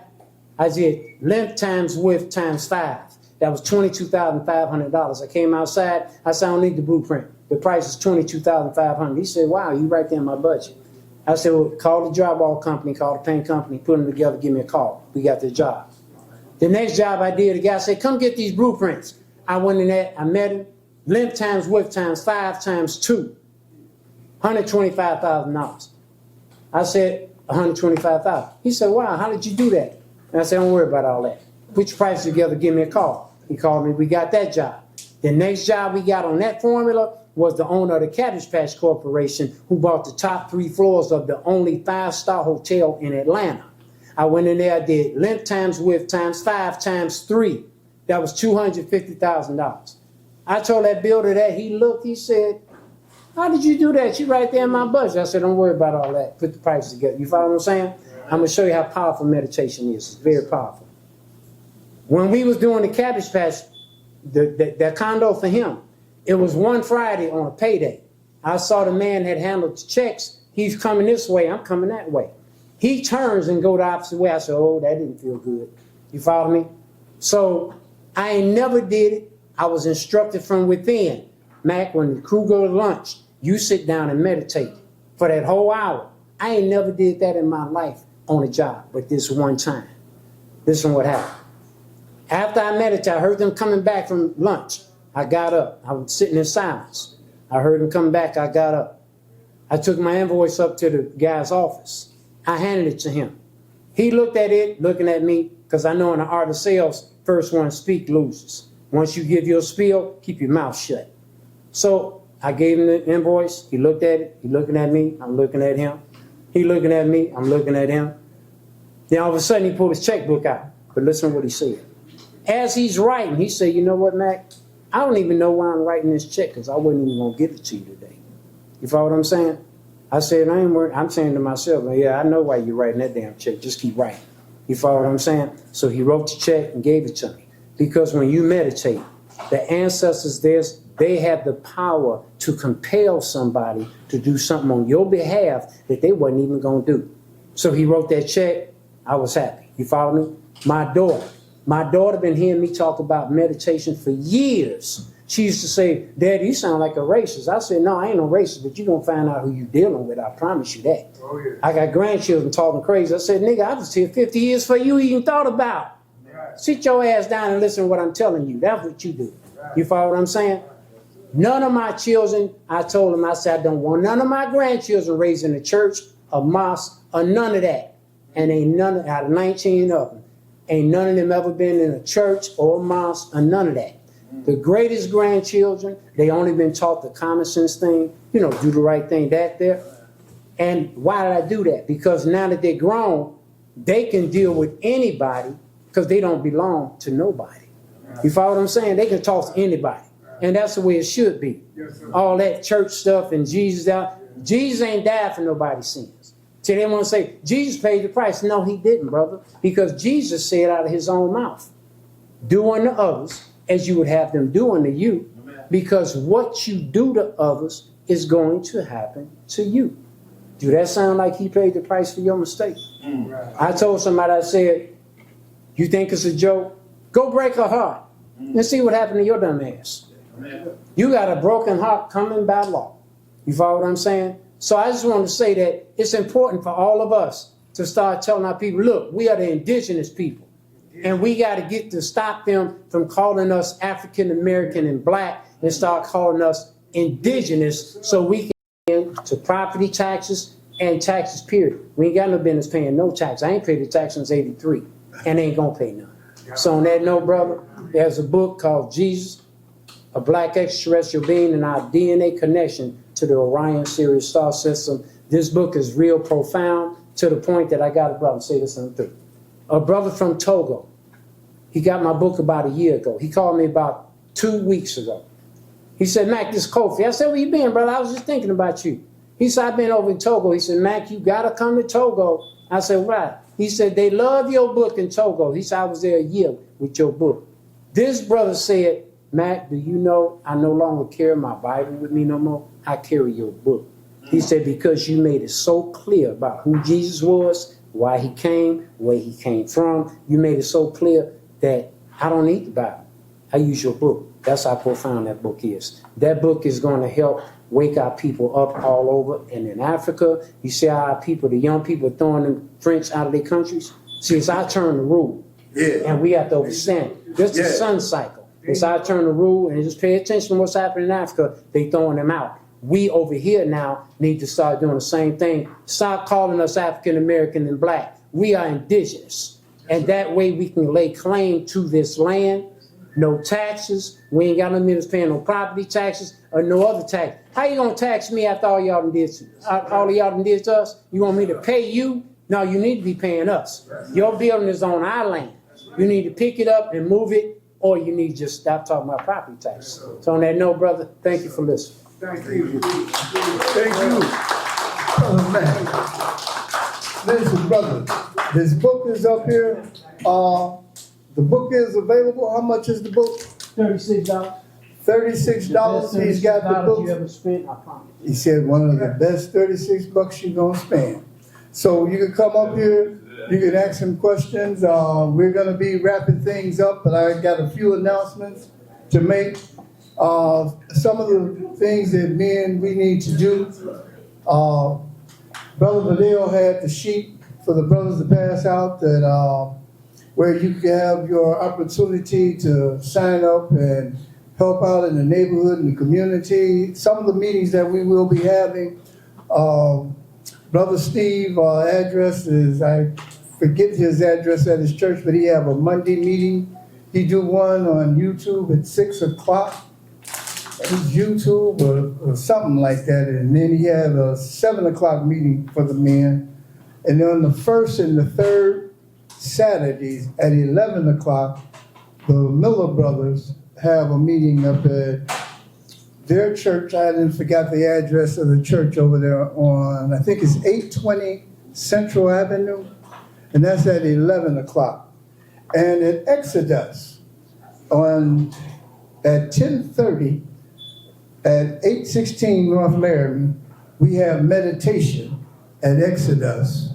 I did length times width times 5. That was $22,500. I came outside. I said, I don't need the blueprint. The price is $22,500. He said, wow, you right there in my budget. I said, well, call the drywall company, call the paint company, put them together, give me a call. We got the job. The next job I did, the guy said, come get these blueprints. I went in there, I met him. Length times width times 5 times 2. $125,000. I said, $125,000. He said, wow, how did you do that? And I said, don't worry about all that. Put your prices together, give me a call. He called me, we got that job. The next job we got on that formula was the owner of the Cabbage Patch Corporation, who bought the top 3 floors of the only 5-star hotel in Atlanta. I went in there, I did length times width times 5 times 3. That was $250,000. I told that builder that, he looked, he said, how did you do that? You right there in my budget. I said, don't worry about all that. Put the prices together. You follow what I'm saying? I'm going to show you how powerful meditation is. It's very powerful. When we was doing the Cabbage Patch, the condo for him, It was one Friday on a payday. I saw the man had handled the checks. He's coming this way, I'm coming that way. He turns and go the opposite way. I said, oh, that didn't feel good. You follow me? So I ain't never did it. I was instructed from within. Mac, when the crew go to lunch, you sit down and meditate for that whole hour. I ain't never did that in my life on a job, but this one time. Listen what happened. After I meditated, I heard them coming back from lunch. I got up. I was sitting in silence. I heard them come back. I got up. I took my invoice up to the guy's office. I handed it to him. He looked at it, looking at me, because I know in the art of sales, first one to speak loses. Once you give your spiel, keep your mouth shut. So I gave him the invoice. He looked at it. He looking at me. I'm looking at him. He looking at me. I'm looking at him. Then all of a sudden, he pulled his checkbook out. But listen to what he said. As he's writing, he said, you know what, Mac? I don't even know why I'm writing this check, because I wasn't even going to give it to you today. You follow what I'm saying? I said, I ain't worried. I'm saying to myself, yeah, I know why you're writing that damn check. Just keep writing. You follow what I'm saying? So he wrote the check and gave it to me. Because when you meditate, the ancestors, they have the power to compel somebody to do something on your behalf that they wasn't even going to do. So he wrote that check. I was happy. You follow me? My daughter been hearing me talk about meditation for years. She used to say, Daddy, you sound like a racist. I said, no, I ain't no racist, but you're going to find out who you dealing with. I promise you that. Oh, yeah. I got grandchildren talking crazy. I said, nigga, I was here 50 years before you even thought about. Right. Sit your ass down and listen to what I'm telling you. That's what you do. Right. You follow what I'm saying? None of my children, I told them, I said, I don't want none of my grandchildren raised in a church, a mosque, or none of that. And ain't none, out of 19 of them, ain't none of them ever been in a church or a mosque or none of that. The greatest grandchildren, they only been taught the common sense thing, do the right thing, that there. And why did I do that? Because now that they're grown, they can deal with anybody because they don't belong to nobody. You follow what I'm saying? They can talk to anybody. And that's the way it should be. All that church stuff and Jesus ain't died for nobody's sins. So they want to say, Jesus paid the price. No, he didn't, brother. Because Jesus said out of his own mouth, do unto others as you would have them do unto you. Because what you do to others is going to happen to you. Do that sound like he paid the price for your mistake? I told somebody, I said, you think it's a joke? Go break a heart and see what happened to your dumb ass. You got a broken heart coming by law. You follow what I'm saying? So I just want to say that it's important for all of us to start telling our people, look, we are the indigenous people. And we got to get to stop them from calling us African American and black and start calling us indigenous so we can get to property taxes and taxes, period. We ain't got no business paying no tax. I ain't paid the tax since '83 and ain't going to pay none. So on that note, brother, there's a book called Jesus, a Black Extraterrestrial Being and Our DNA Connection to the Orion Sirius Star System. This book is real profound to the point that I got a brother, say this on through. A brother from Togo, he got my book about a year ago. He called me about 2 weeks ago. He said, Mac, this is Kofi. I said, where you been, brother? I was just thinking about you. He said, I've been over in Togo. He said, Mac, you got to come to Togo. I said, why? He said, they love your book in Togo. He said, I was there a year with your book. This brother said, Mac, do you know I no longer carry my Bible with me no more? I carry your book. He said, because you made it so clear about who Jesus was, why he came, where he came from. You made it so clear that I don't need the Bible. I use your book. That's how profound that book is. That book is going to help wake our people up all over. And in Africa, you see how our people, the young people, are throwing them French out of their countries. See, it's our turn to rule. Yeah. And we have to understand it. This is the sun cycle. It's our turn to rule, and just pay attention to what's happening in Africa. They throwing them out. We over here now need to start doing the same thing. Stop calling us African American and black. We are indigenous. And that way we can lay claim to this land. No taxes. We ain't got no business paying no property taxes or no other tax. How you gonna tax me after all y'all done did to us? You want me to pay you? No, you need to be paying us. Your building is on our land. You need to pick it up and move it, or you need to just stop talking about property taxes. So on that note, brother, thank you for listening. Thank you. Thank you. Listen, brother, this book is up here. The book is available. How much is the book? $36. $36 he's got the $36 you books. ever spent, I promise. He said one of the best $36 you're gonna spend. So you can come up here, you can ask him questions. We're gonna be wrapping things up, but I got a few announcements to make. Some of the things that we need to do. Brother Vadell had the sheet for the brothers to pass out that, where you can have your opportunity to sign up and help out in the neighborhood and the community. Some of the meetings that we will be having, Brother Steve, address is, I forget his address at his church, but he have a Monday meeting. He do one on YouTube at 6 o'clock. It's YouTube or something like that. And then he had a 7 o'clock meeting for the men. And then on the first and the third Saturdays at 11 o'clock, the Miller brothers have a meeting up at their church. I didn't forget the address of the church over there on, I think it's 820 Central Avenue. And that's at 11 o'clock. And at Exodus at 10:30 at 816 North Laramie, we have meditation at Exodus.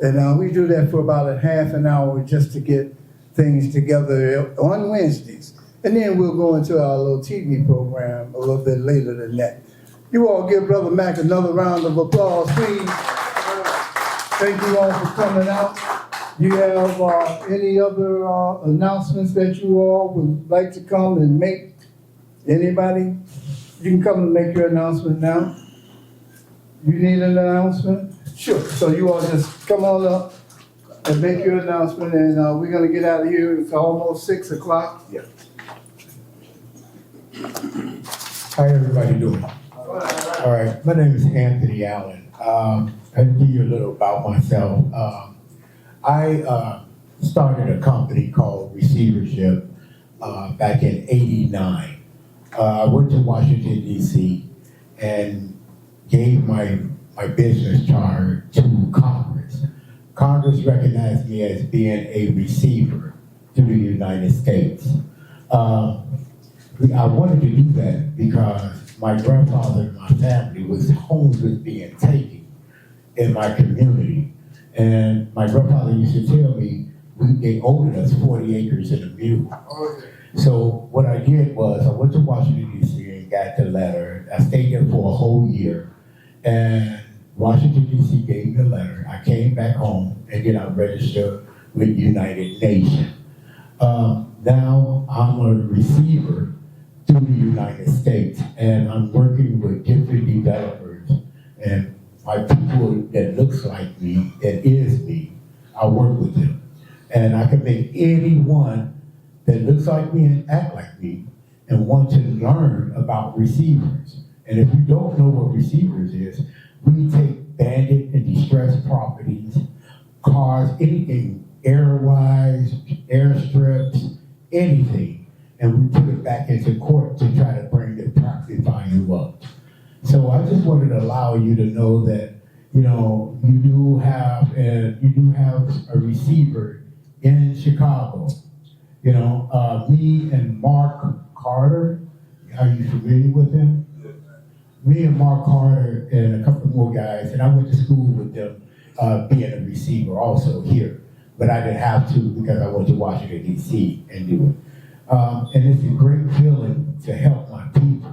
And we do that for about a half an hour just to get things together on Wednesdays. And then we'll go into our little TV program a little bit later than that. You all give Brother Mac another round of applause, please. Thank you all for coming out. You have any other announcements that you all would like to come and make? Anybody? You can come and make your announcement now. You need an announcement? Sure. So you all just come on up and make your announcement, and we're gonna get out of here. It's almost 6 o'clock. Yeah. How everybody doing? All right, my name is Anthony Allen. I'll give you a little about myself. I started a company called Receivership back in '89. I went to Washington, D.C. and gave my business card to Congress. Congress recognized me as being a receiver to the United States. I wanted to do that because my grandfather and my family was homes was being taken in my community. And my grandfather used to tell me they owed us 40 acres and a mule. So what I did was I went to Washington, D.C. and got the letter. I stayed there for a whole year. And Washington, D.C. gave me the letter. I came back home and then I registered with United Nations. Now I'm a receiver to the United States, and I'm working with different developers and my people that looks like me, that is me, I work with them. And I can make anyone that looks like me and act like me and want to learn about receivers. And if you don't know what receivers is, we take bandit and distressed properties, cars, anything, airwise, airstrips, anything, and we put it back into court to try to bring the property value up. So I just wanted to allow you to know that, you know, you do have a receiver in Chicago. You know, me and Mark Carter, are you familiar with him? Me and Mark Carter and a couple more guys, and I went to school with them, being a receiver also here. But I didn't have to because I went to Washington, D.C. and do it. And it's a great feeling to help my people.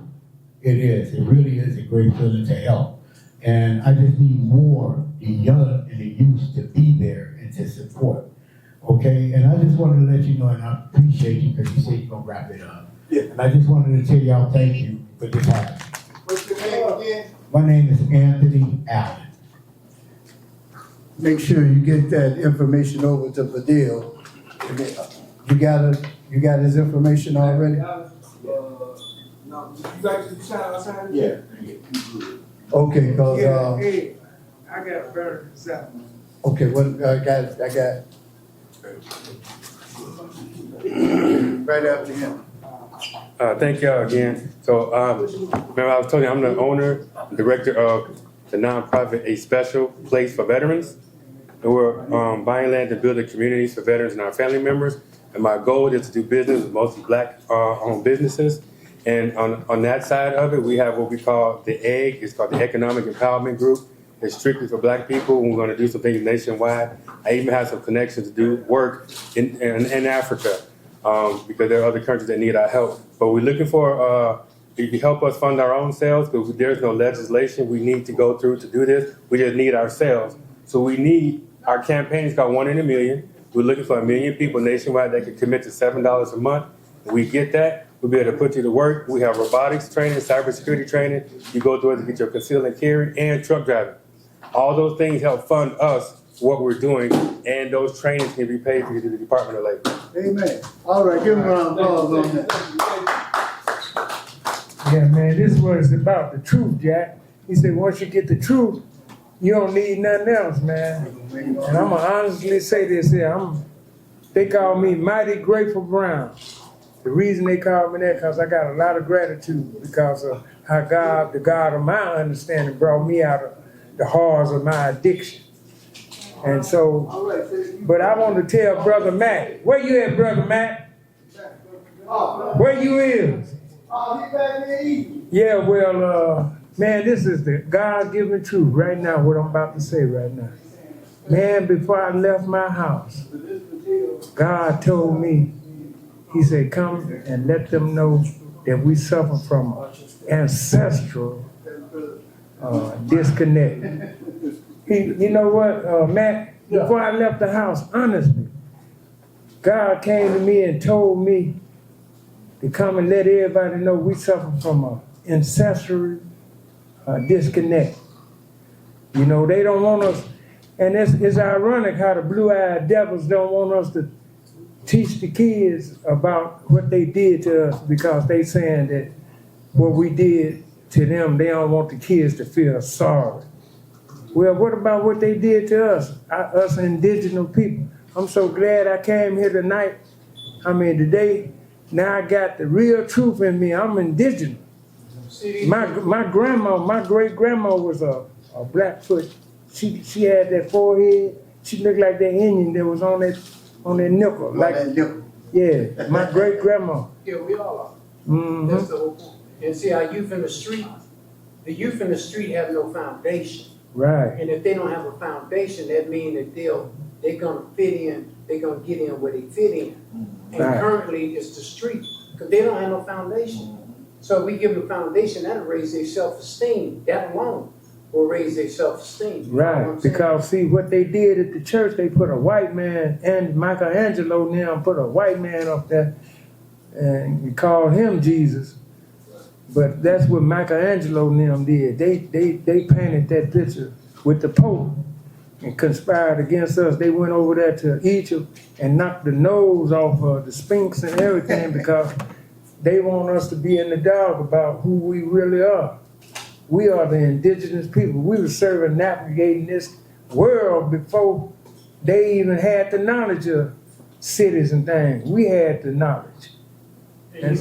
It is. It really is a great feeling to help. And I just need more, the young and the youth, to be there and to support. Okay? And I just wanted to let you know, and I appreciate you because you said you're going to wrap it up. Yeah. And I just wanted to tell y'all thank you for this happening. What's your name again? My name is Anthony Allen. Make sure you get that information over to Vadil. You got his information already? No, you got to sign outside? Yeah. Okay, cause, Yeah, hey, I got a better example. okay, what, I got right after him. Thank y'all again. So, remember I was telling you, I'm the owner, director of the nonprofit A Special Place for Veterans. And we're buying land to build communities for veterans and our family members. And my goal is to do business with mostly Black-owned businesses And on that side of it, we have what we call the EGG. It's called the Economic Empowerment Group. It's strictly for Black people. We're going to do some things nationwide. I even have some connections to do work in Africa because there are other countries that need our help. But we're looking for if you help us fund our own sales, because there's no legislation we need to go through to do this. We just need our sales. So we need, our campaign is called 1 in a Million. We're looking for 1 million people nationwide that can commit to $7 a month. If we get that, we'll be able to put you to work. We have robotics training, cybersecurity training. You go through it to get your concealed and carry and truck driving. All those things help fund us, what we're doing, and those trainings can be paid for you through the Department of Labor. Amen. All right, give him a round of applause on that. Yeah, man, this is what it's about, the truth, Jack. He said, once you get the truth, you don't need nothing else, man. And I'm gonna honestly say this here, they call me Mighty Grateful Brown. The reason they call me that, because I got a lot of gratitude because of how God, the God of my understanding, brought me out of the horrors of my addiction. And so, but I want to tell Brother Matt, where you at, Brother Matt? Where you is? Yeah, well, man, this is the God-given truth right now, what I'm about to say right now. Man, before I left my house, God told me, he said, come and let them know that we suffer from ancestral disconnect. You know what, Matt, before I left the house, honestly, God came to me and told me to come and let everybody know we suffer from an ancestral disconnect. You know, they don't want us, and it's ironic how the blue-eyed devils don't want us to teach the kids about what they did to us because they saying that what we did to them, they don't want the kids to feel sorry. Well, what about what they did to us, us indigenous people? I'm so glad I came here tonight. I mean, today, now I got the real truth in me. I'm indigenous. My grandma, my great-grandma was a Blackfoot. She had that forehead. She looked like that Indian that was on that nickel. Like, yeah, my great-grandma. Yeah, we all are. Mm-hmm. That's the whole point. And see, our youth in the street, have no foundation. Right. And if they don't have a foundation, that means that they're gonna fit in, they're gonna get in where they fit in. And Right. currently it's the street, because they don't have no foundation. So if we give them a foundation, that'll raise their self-esteem. That alone will raise their self-esteem. You know what Right, I'm saying? because see what they did at the church, they put a white man, and Michelangelo now put a white man up there and we called him Jesus. But that's what Michelangelo and them did. They painted that picture with the Pope and conspired against us. They went over there to Egypt and knocked the nose off of the Sphinx and everything because they want us to be in the dark about who we really are. We are the indigenous people. We were serving, navigating this world before they even had the knowledge of cities and things. We had the knowledge. And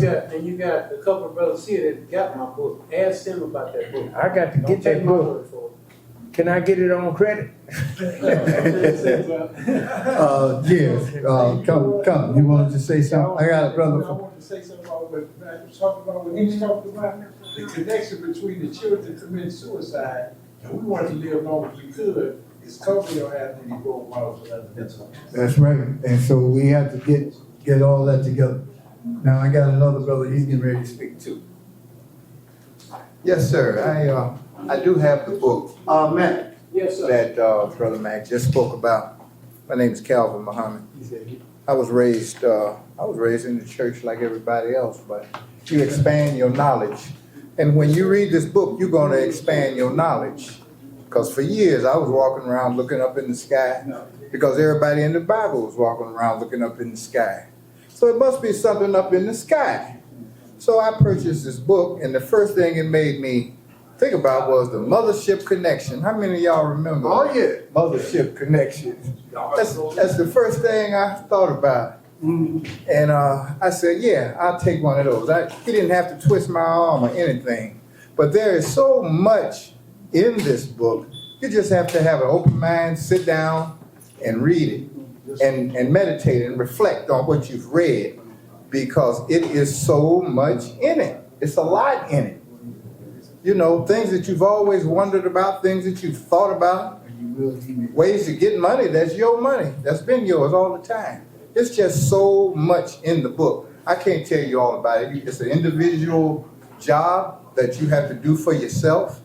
you got a couple of brothers here that got my book. Ask them about that book. I got to Don't get take that my book. word for it. Can I get it on credit? Yes, come, you wanted to say something? I got a brother. I want to say something about what Matt was talking about, when he was talking about the connection between the children committing suicide, and we wanted to live long as we could. It's totally don't have any role models for that. That's right, and so we have to get all that together. Now, I got another brother, he's getting ready to speak too. Yes, sir. I do have the book Matt. Yes, sir. that Brother Mac just spoke about. My name is Calvin Muhammad. I was raised in the church like everybody else, but you expand your knowledge. And when you read this book, you're going to expand your knowledge. Because for years I was walking around looking up in the sky because everybody in the Bible was walking around looking up in the sky. So it must be something up in the sky. So I purchased this book, and the first thing it made me think about was the Mothership Connection. How many of y'all remember? Oh, yeah. Mothership Connection. That's the first thing I thought about. And I said, yeah, I'll take one of those. He didn't have to twist my arm or anything. But there is so much in this book. You just have to have an open mind, sit down and read it and meditate and reflect on what you've read, because it is so much in it. It's a lot in it. You know, things that you've always wondered about, things that you've thought about, ways to get money, that's your money. That's been yours all the time. It's just so much in the book. I can't tell you all about it. It's an individual job that you have to do for yourself.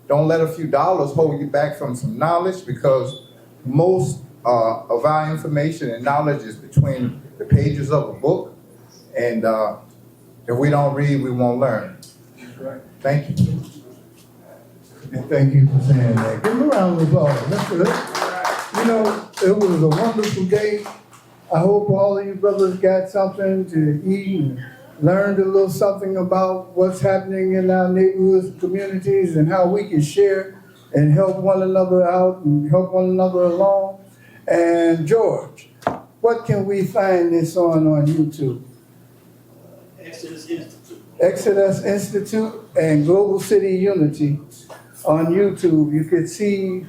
Don't let a few dollars hold you back from some knowledge, because most of our information and knowledge is between the pages of a book. And if we don't read, we won't learn. Thank you. And thank you for saying that. Give me a round of applause. That's good. You know, it was a wonderful day. I hope all of you brothers got something to eat and learned a little something about what's happening in our neighborhoods, communities, and how we can share and help one another out and help one another along. And George, what can we find this on YouTube? Exodus Institute. Exodus Institute and Global City Unity on YouTube. You could see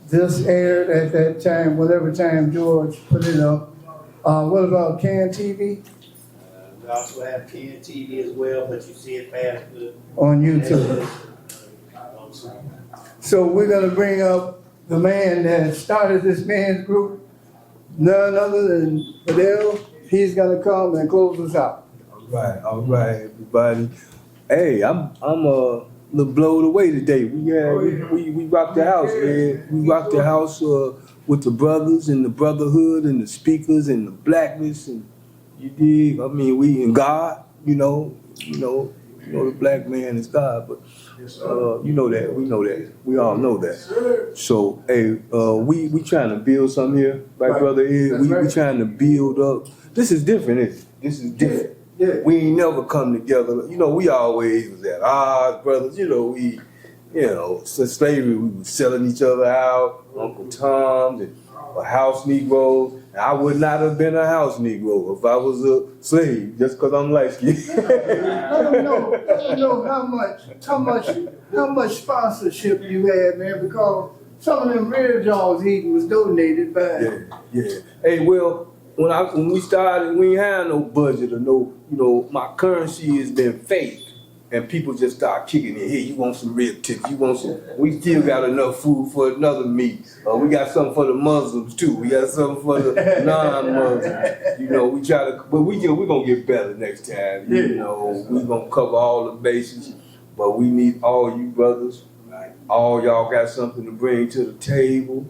this aired at that time, whatever time George put it up. What about CAN TV? We also have PN TV as well, but you see it past the. On YouTube. So we're gonna bring up the man that started this man's group, none other than Fidel. He's gonna come and close us out. All right, everybody. Hey, I'm a little blown away today. We rocked the house, man. We rocked the house with the brothers and the brotherhood and the speakers and the blackness, and you dig. I mean, we in God, you know, the black man is God, but you know that, we know that, we all know that. So, hey, we trying to build something here, right, brother? We trying to build up. This is different, isn't it? This is different. Yeah. We ain't never come together. You know, we always was at odds, brothers. You know, since slavery, we was selling each other out, Uncle Tom's and house Negroes. And I would not have been a house Negro if I was a slave, just because I'm light skinned. I don't know how much sponsorship you had, man, because some of them real jaws eating was donated by. Yeah. Hey, well, when we started, we ain't had no budget or no, my currency has been fake. And people just start kicking in. Hey, you want some rib tips? You want some? We still got enough food for another meat. We got something for the Muslims too. We got something for the non-Muslims. We try to, but we gonna get better next time. We gonna cover all the bases. But we need all you brothers. All y'all got something to bring to the table.